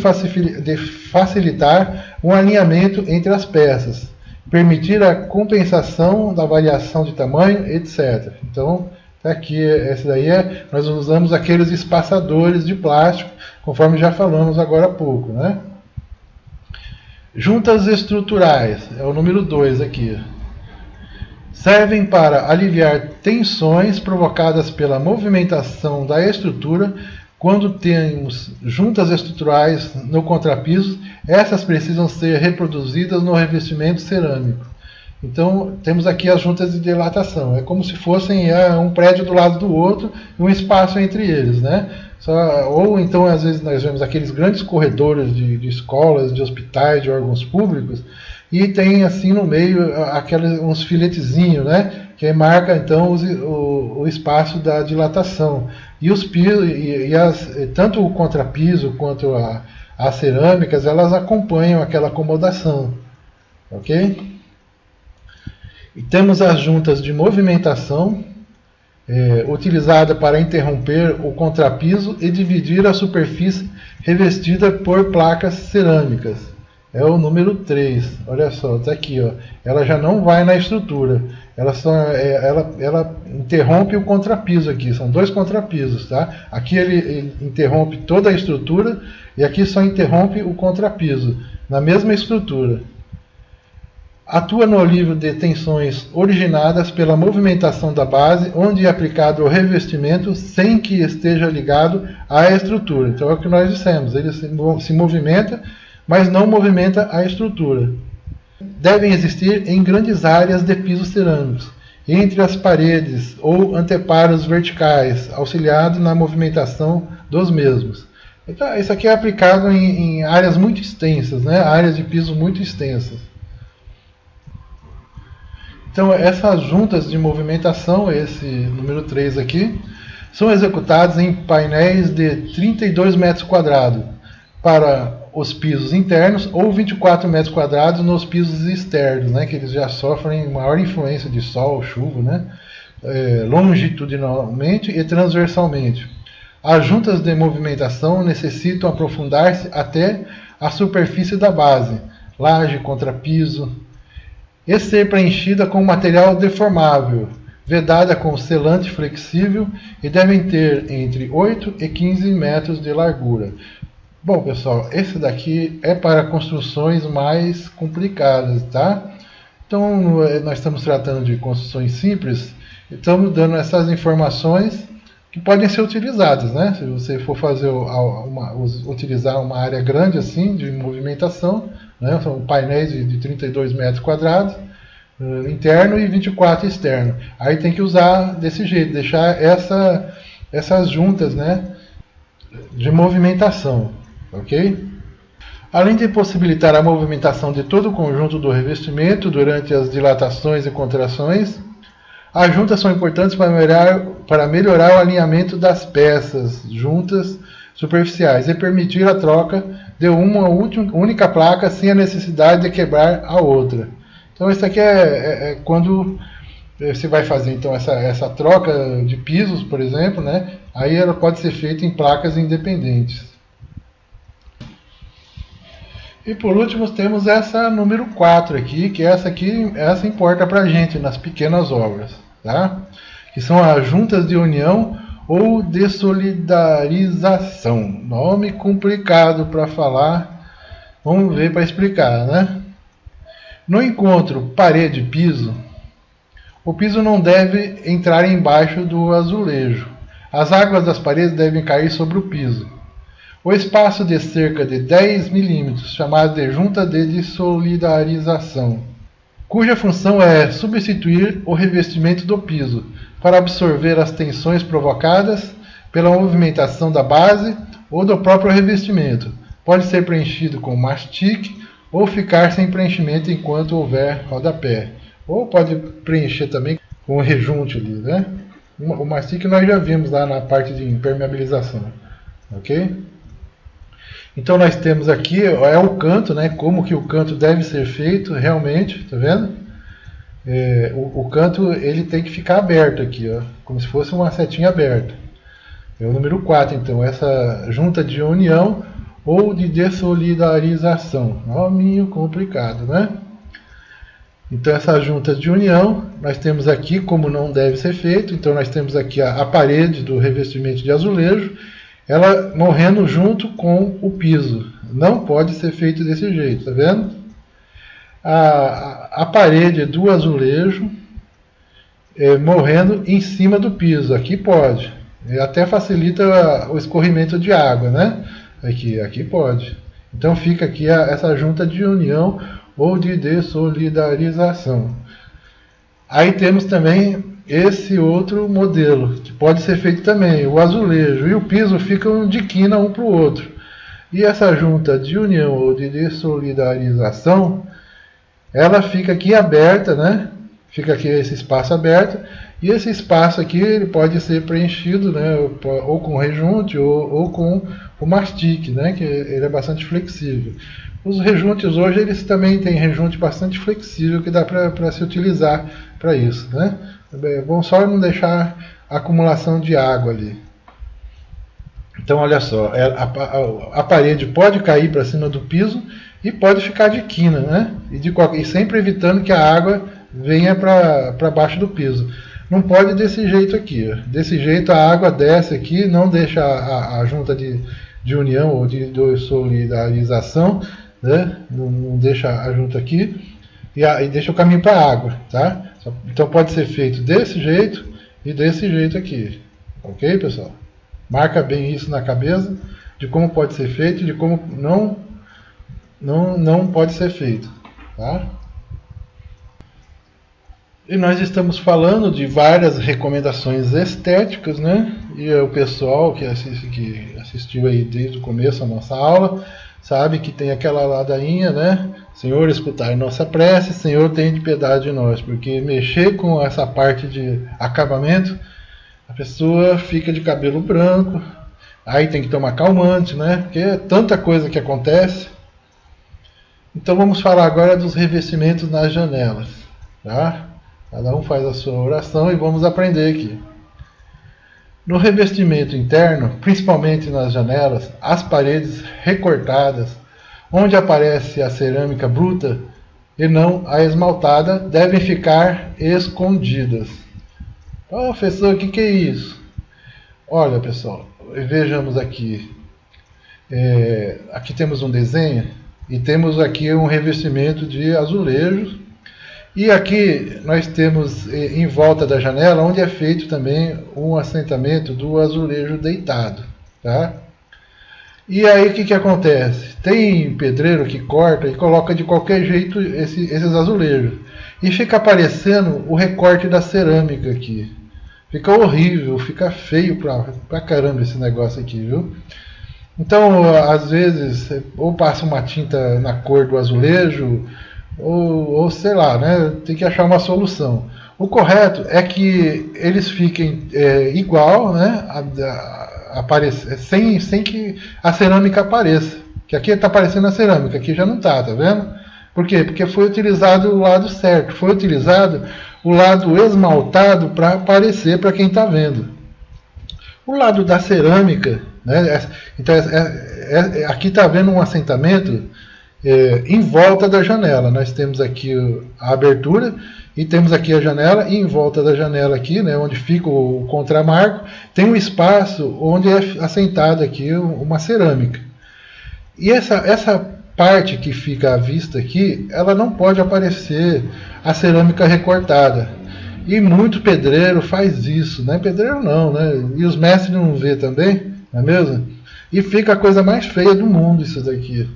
facilitar um alinhamento entre as peças, permitir a compensação da variação de tamanho, etc. Então, aqui, esse daí nós usamos aqueles espaçadores de plástico, conforme já falamos agora há pouco, né? Juntas estruturais, é o número 2 aqui. Servem para aliviar tensões provocadas pela movimentação da estrutura. Quando temos juntas estruturais no contrapiso, essas precisam ser reproduzidas no revestimento cerâmico. Então, temos aqui as juntas de dilatação. É como se fossem um prédio do lado do outro e um espaço entre eles, né? Ou então, às vezes, nós vemos aqueles grandes corredores de escolas, de hospitais, de órgãos públicos, e tem assim no meio uns filetezinhos, né? Que marca então o espaço da dilatação. E os pisos, tanto o contrapiso quanto as cerâmicas, elas acompanham aquela acomodação. Ok? E temos as juntas de movimentação, utilizada para interromper o contrapiso e dividir a superfície revestida por placas cerâmicas. É o número 3. Olha só, está aqui. Ó. Ela já não vai na estrutura. Ela interrompe o contrapiso aqui. São 2 contrapisos. Tá? Aqui ele interrompe toda a estrutura e aqui só interrompe o contrapiso, na mesma estrutura. Atua no alívio de tensões originadas pela movimentação da base, onde é aplicado o revestimento sem que esteja ligado à estrutura. Então é o que nós dissemos, ele se movimenta, mas não movimenta a estrutura. Devem existir em grandes áreas de pisos cerâmicos, entre as paredes ou anteparos verticais, auxiliado na movimentação dos mesmos. Então, isso aqui é aplicado em áreas muito extensas, né? Áreas de piso muito extensas. Então essas juntas de movimentação, esse número 3 aqui, são executadas em painéis de 32 metros quadrados para os pisos internos ou 24 metros quadrados nos pisos externos, né, que eles já sofrem maior influência de sol, chuva, né, longitudinalmente e transversalmente. As juntas de movimentação necessitam aprofundar-se até a superfície da base, laje contra piso, e ser preenchida com material deformável, vedada com selante flexível e devem ter entre 8 e 15 metros de largura. Bom, pessoal, esse daqui é para construções mais complicadas, tá? Então, nós estamos tratando de construções simples, estamos dando essas informações que podem ser utilizadas, né? Se você for fazer utilizar uma área grande assim de movimentação, né? São painéis de 32 metros quadrados interno e 24 externo. Aí tem que usar desse jeito, deixar essas juntas, né, de movimentação, ok? Além de possibilitar a movimentação de todo o conjunto do revestimento durante as dilatações e contrações, as juntas são importantes para melhorar o alinhamento das peças juntas superficiais e permitir a troca de uma única placa sem a necessidade de quebrar a outra. Então isso aqui é quando você vai fazer então essa troca de pisos, por exemplo, né? Aí ela pode ser feita em placas independentes. E por último temos essa número 4 aqui, que essa importa para a gente nas pequenas obras, tá? Que são as juntas de união ou de solidarização. Nome complicado para falar, vamos ver para explicar, né? No encontro parede-piso, o piso não deve entrar embaixo do azulejo. As águas das paredes devem cair sobre o piso. O espaço de cerca de 10 mm, chamado de junta de solidarização, cuja função é substituir o revestimento do piso para absorver as tensões provocadas pela movimentação da base ou do próprio revestimento. Pode ser preenchido com mastique ou ficar sem preenchimento enquanto houver rodapé. Ou pode preencher também com rejunte ali, né? O mastique nós já vimos lá na parte de impermeabilização, ok? Então nós temos aqui, é o canto, né? Como que o canto deve ser feito realmente, tá vendo? O canto ele tem que ficar aberto aqui, ó, como se fosse uma setinha aberta. É o número 4, então, essa junta de união ou de dessolidarização. Nominho complicado, né? Então essa junta de união, nós temos aqui como não deve ser feito. Então nós temos aqui a parede do revestimento de azulejo, ela morrendo junto com o piso. Não pode ser feito desse jeito, tá vendo? A parede do azulejo morrendo em cima do piso. Aqui pode. Até facilita o escorrimento de água, né? Aqui pode. Então fica aqui essa junta de união ou de dessolidarização. Aí temos também esse outro modelo, que pode ser feito também. O azulejo e o piso ficam de quina um para o outro. E essa junta de união ou de dessolidarização, ela fica aqui aberta, né? Fica aqui esse espaço aberto. E esse espaço aqui ele pode ser preenchido, né? Ou com rejunte ou com o mastique, né? Que ele é bastante flexível. Os rejuntes hoje eles também têm rejunte bastante flexível que dá para se utilizar para isso, né? É bom só não deixar acumulação de água ali. Então olha só, a parede pode cair para cima do piso e pode ficar de quina, né? E sempre evitando que a água venha para baixo do piso. Não pode desse jeito aqui, ó. Desse jeito a água desce aqui, não deixa a junta de união ou de solidarização, né? Não deixa a junta aqui e deixa o caminho para a água, tá? Então pode ser feito desse jeito e desse jeito aqui, ok, pessoal? Marca bem isso na cabeça de como pode ser feito e de como não pode ser feito, tá? E nós estamos falando de várias recomendações estéticas, né? E o pessoal que assistiu aí desde o começo a nossa aula sabe que tem aquela ladainha, né? Senhor, escutai nossa prece, Senhor, tenha de piedade de nós, porque mexer com essa parte de acabamento, a pessoa fica de cabelo branco, aí tem que tomar calmante, né? Porque é tanta coisa que acontece. Então vamos falar agora dos revestimentos nas janelas, tá? Cada um faz a sua oração e vamos aprender aqui. No revestimento interno, principalmente nas janelas, as paredes recortadas, onde aparece a cerâmica bruta e não a esmaltada, devem ficar escondidas. Professor, o que é isso? Olha, pessoal, vejamos aqui. Aqui temos um desenho e temos aqui um revestimento de azulejos. E aqui nós temos em volta da janela, onde é feito também um assentamento do azulejo deitado, tá? E aí o que acontece? Tem pedreiro que corta e coloca de qualquer jeito esses azulejos. E fica aparecendo o recorte da cerâmica aqui. Fica horrível, fica feio pra caramba esse negócio aqui, viu? Então, às vezes, ou passa uma tinta na cor do azulejo, ou sei lá, né? Tem que achar uma solução. O correto é que eles fiquem igual, né? Sem que a cerâmica apareça. Que aqui está aparecendo a cerâmica, aqui já não está, tá vendo? Por quê? Porque foi utilizado o lado certo, foi utilizado o lado esmaltado para aparecer para quem está vendo. O lado da cerâmica, né? Então aqui está vendo um assentamento em volta da janela. Nós temos aqui a abertura e temos aqui a janela, e em volta da janela aqui, né, onde fica o contramarco, tem um espaço onde é assentada aqui uma cerâmica. E essa parte que fica à vista aqui, ela não pode aparecer a cerâmica recortada. E muito pedreiro faz isso, né? Pedreiro não, né? E os mestres não vê também, não é mesmo? E fica a coisa mais feia do mundo isso daqui.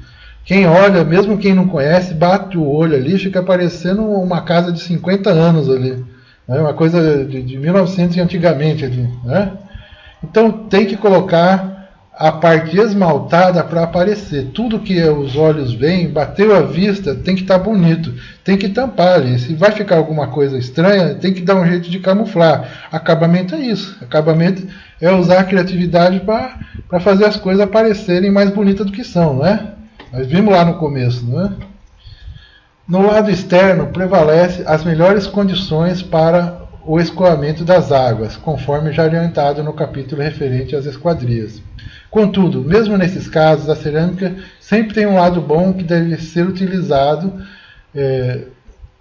Quem olha, mesmo quem não conhece, bate o olho ali, fica parecendo uma casa de 50 anos ali. Né? Uma coisa de 1900 e antigamente ali. Né? Então tem que colocar a parte esmaltada para aparecer. Tudo que os olhos veem, bateu a vista, tem que estar bonito. Tem que tampar ali. Se vai ficar alguma coisa estranha, tem que dar um jeito de camuflar. Acabamento é isso. Acabamento é usar a criatividade para fazer as coisas aparecerem mais bonitas do que são, não é? Nós vimos lá no começo, não é? No lado externo, prevalece as melhores condições para o escoamento das águas, conforme já orientado no capítulo referente às esquadrias. Contudo, mesmo nesses casos, a cerâmica sempre tem um lado bom que deve ser utilizado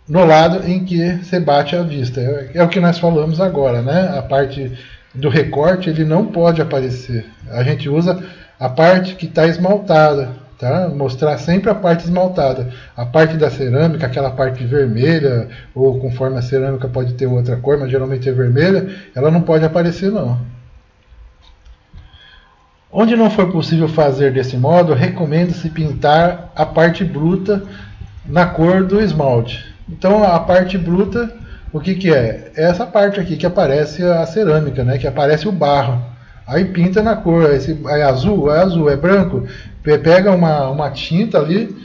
no lado em que se bate a vista. É o que nós falamos agora, né? A parte do recorte, ele não pode aparecer. A gente usa a parte que está esmaltada. Tá? Mostrar sempre a parte esmaltada. A parte da cerâmica, aquela parte vermelha, ou conforme a cerâmica pode ter outra cor, mas geralmente é vermelha, ela não pode aparecer não. Onde não for possível fazer desse modo, recomenda-se pintar a parte bruta na cor do esmalte. Então a parte bruta, o que é? É essa parte aqui que aparece a cerâmica, né? Que aparece o barro. Aí pinta na cor, é azul, é branco. Pega uma tinta ali,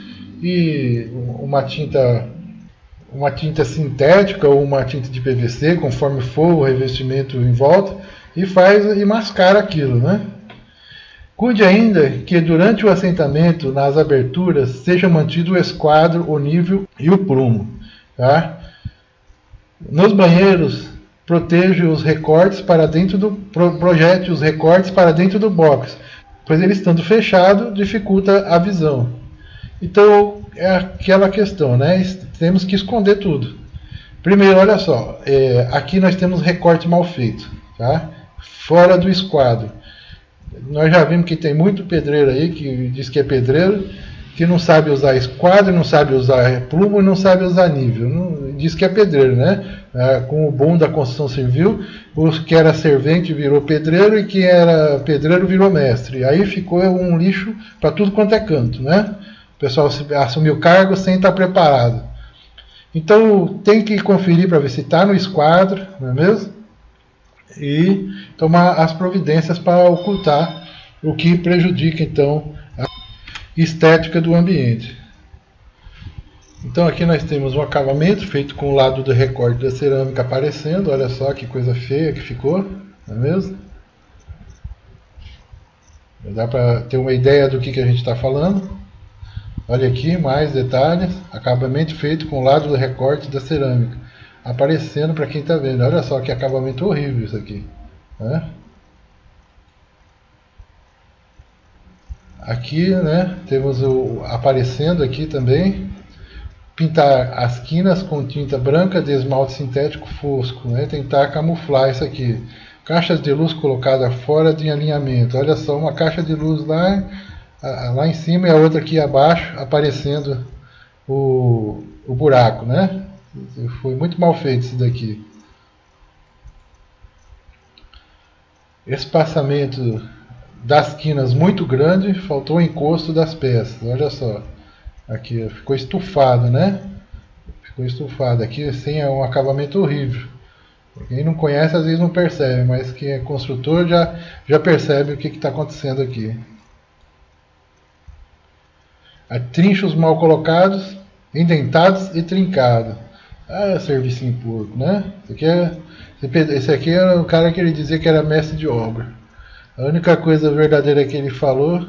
e uma tinta sintética ou uma tinta de PVC, conforme for o revestimento em volta, e mascara aquilo, né? Cuide ainda que durante o assentamento, nas aberturas, seja mantido o esquadro, o nível e o prumo. Tá? Nos banheiros, proteja os recortes para dentro projete os recortes para dentro do box, pois ele estando fechado dificulta a visão. Então é aquela questão, né? Temos que esconder tudo. Primeiro, olha só, aqui nós temos recorte mal feito, tá? Fora do esquadro. Nós já vimos que tem muito pedreiro aí que diz que é pedreiro, que não sabe usar esquadro, não sabe usar plumo e não sabe usar nível. Não, diz que é pedreiro, né? Com o boom da construção civil, o que era servente virou pedreiro e que era pedreiro virou mestre. Aí ficou um lixo para tudo quanto é canto, né? O pessoal assumiu o cargo sem estar preparado. Então tem que conferir para ver se está no esquadro, não é mesmo? E tomar as providências para ocultar o que prejudica então a estética do ambiente. Então aqui nós temos um acabamento feito com o lado do recorte da cerâmica aparecendo. Olha só que coisa feia que ficou, não é mesmo? Dá para ter uma ideia do que a gente está falando. Olha aqui, mais detalhes. Acabamento feito com o lado do recorte da cerâmica aparecendo para quem está vendo. Olha só que acabamento horrível isso aqui, né? Aqui, né, temos aparecendo aqui também. Pintar as quinas com tinta branca de esmalte sintético fosco, né? Tentar camuflar isso aqui. Caixas de luz colocada fora de alinhamento. Olha só, uma caixa de luz lá em cima e a outra aqui abaixo, aparecendo o buraco, né? Foi muito mal feito isso daqui. Espaçamento das quinas muito grande, faltou o encosto das peças. Olha só, aqui ficou estufado, né? Ficou estufado aqui, assim é um acabamento horrível. Quem não conhece às vezes não percebe, mas quem é construtor já percebe o que está acontecendo aqui. Trinchos mal colocados, indentados e trincados. Ah, servicinho porco, né? Esse aqui era o cara que ele dizia que era mestre de obra. A única coisa verdadeira que ele falou,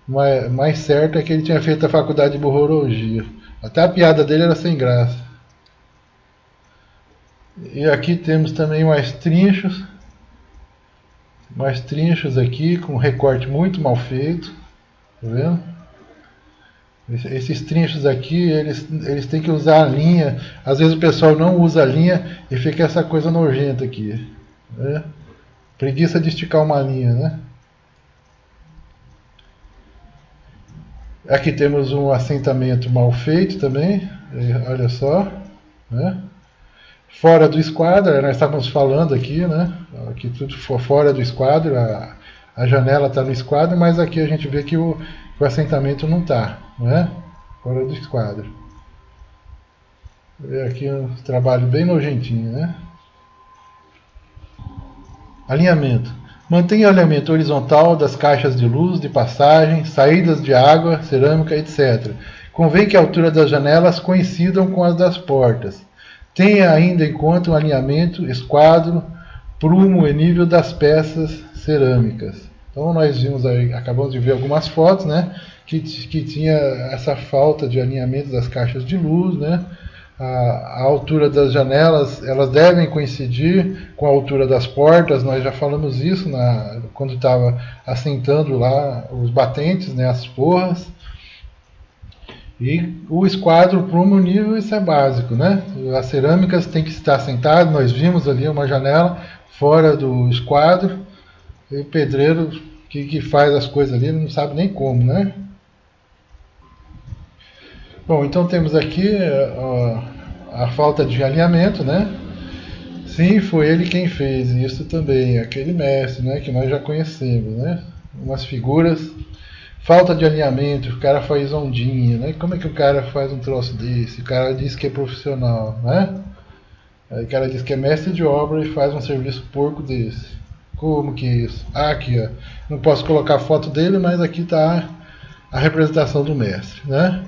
mais certo, é que ele tinha feito a faculdade de burrologia. Até a piada dele era sem graça. E aqui temos também mais trinchos. Mais trinchos aqui, com recorte muito mal feito. Tá vendo? Esses trinchos aqui, eles têm que usar a linha. Às vezes o pessoal não usa a linha e fica essa coisa nojenta aqui, né? Preguiça de esticar uma linha, né? Aqui temos um assentamento mal feito também. Olha só, né? Fora do esquadro, nós estávamos falando aqui, né? Aqui tudo fora do esquadro, a janela está no esquadro, mas aqui a gente vê que o assentamento não está, né? Fora do esquadro. Aqui um trabalho bem nojentinho, né? Alinhamento. Mantenha o alinhamento horizontal das caixas de luz, de passagem, saídas de água, cerâmica, etc. Convém que a altura das janelas coincidam com as das portas. Tenha ainda em conta o alinhamento, esquadro, prumo e nível das peças cerâmicas. Então nós vimos aí, acabamos de ver algumas fotos, né, que tinha essa falta de alinhamento das caixas de luz, né? A altura das janelas, elas devem coincidir com a altura das portas. Nós já falamos isso quando estava assentando lá os batentes, né, as forras. E o esquadro, prumo, nível, isso é básico, né? As cerâmicas têm que estar assentadas. Nós vimos ali uma janela fora do esquadro. E o pedreiro que faz as coisas ali não sabe nem como, né? Bom, então temos aqui a falta de alinhamento, né? Sim, foi ele quem fez isso também, aquele mestre, né? Que nós já conhecemos, né? Umas figuras. Falta de alinhamento, o cara faz ondinha, né? Como é que o cara faz um troço desse? O cara diz que é profissional, né? Aí o cara diz que é mestre de obra e faz um serviço porco desse. Como que é isso? Ah, aqui, ó. Não posso colocar a foto dele, mas aqui está a representação do mestre, né?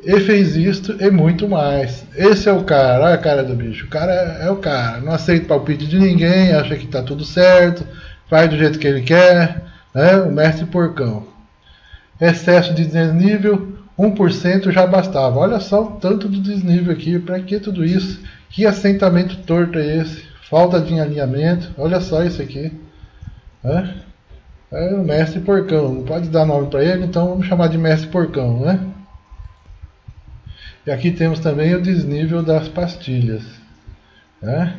Ele fez isto e muito mais. Esse é o cara, olha a cara do bicho. O cara é o cara, não aceita palpite de ninguém, acha que está tudo certo, faz do jeito que ele quer, né? O mestre porcão. Excesso de desnível, 1% já bastava. Olha só o tanto de desnível aqui. Para que tudo isso? Que assentamento torto é esse? Falta de alinhamento. Olha só isso aqui. É o mestre porcão. Não pode dar nome para ele, então vamos chamar de mestre porcão, né? E aqui temos também o desnível das pastilhas.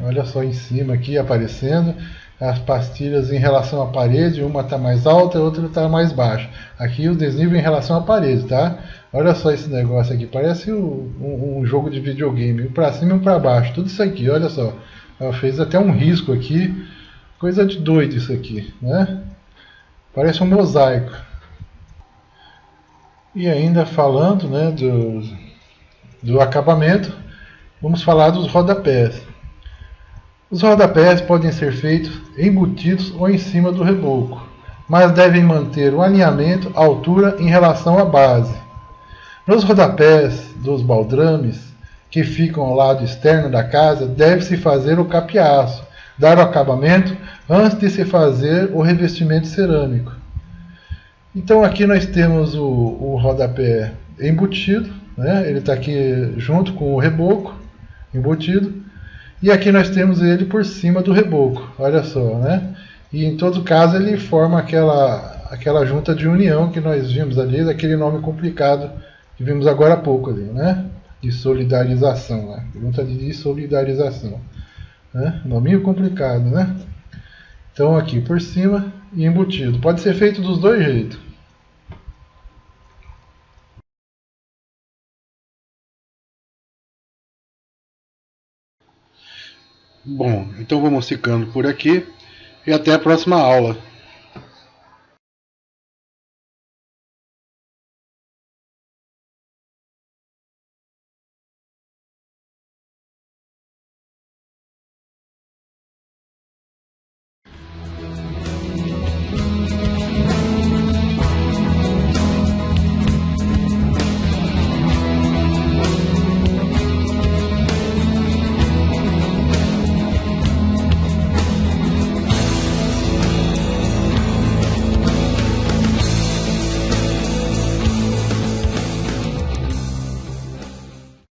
Olha só em cima aqui aparecendo. As pastilhas em relação à parede, uma está mais alta, a outra está mais baixa. Aqui o desnível em relação à parede, tá? Olha só esse negócio aqui, parece um jogo de videogame, um para cima e um para baixo, tudo isso aqui, olha só. Ela fez até um risco aqui, coisa de doido isso aqui, né? Parece um mosaico. E ainda falando, né, do acabamento, vamos falar dos rodapés. Os rodapés podem ser feitos embutidos ou em cima do reboco, mas devem manter o alinhamento, a altura em relação à base. Nos rodapés dos baldrames que ficam ao lado externo da casa, deve-se fazer o capiaço, dar o acabamento antes de se fazer o revestimento cerâmico. Então aqui nós temos o rodapé embutido, né? Ele está aqui junto com o reboco embutido, e aqui nós temos ele por cima do reboco, olha só, né? E em todo caso ele forma aquela junta de união que nós vimos ali, daquele nome complicado que vimos agora há pouco ali, né? De solidarização, né? Junta de solidarização, né? Nominho complicado, né? Então aqui por cima e embutido. Pode ser feito dos dois jeitos. Bom, então vamos ficando por aqui e até a próxima aula.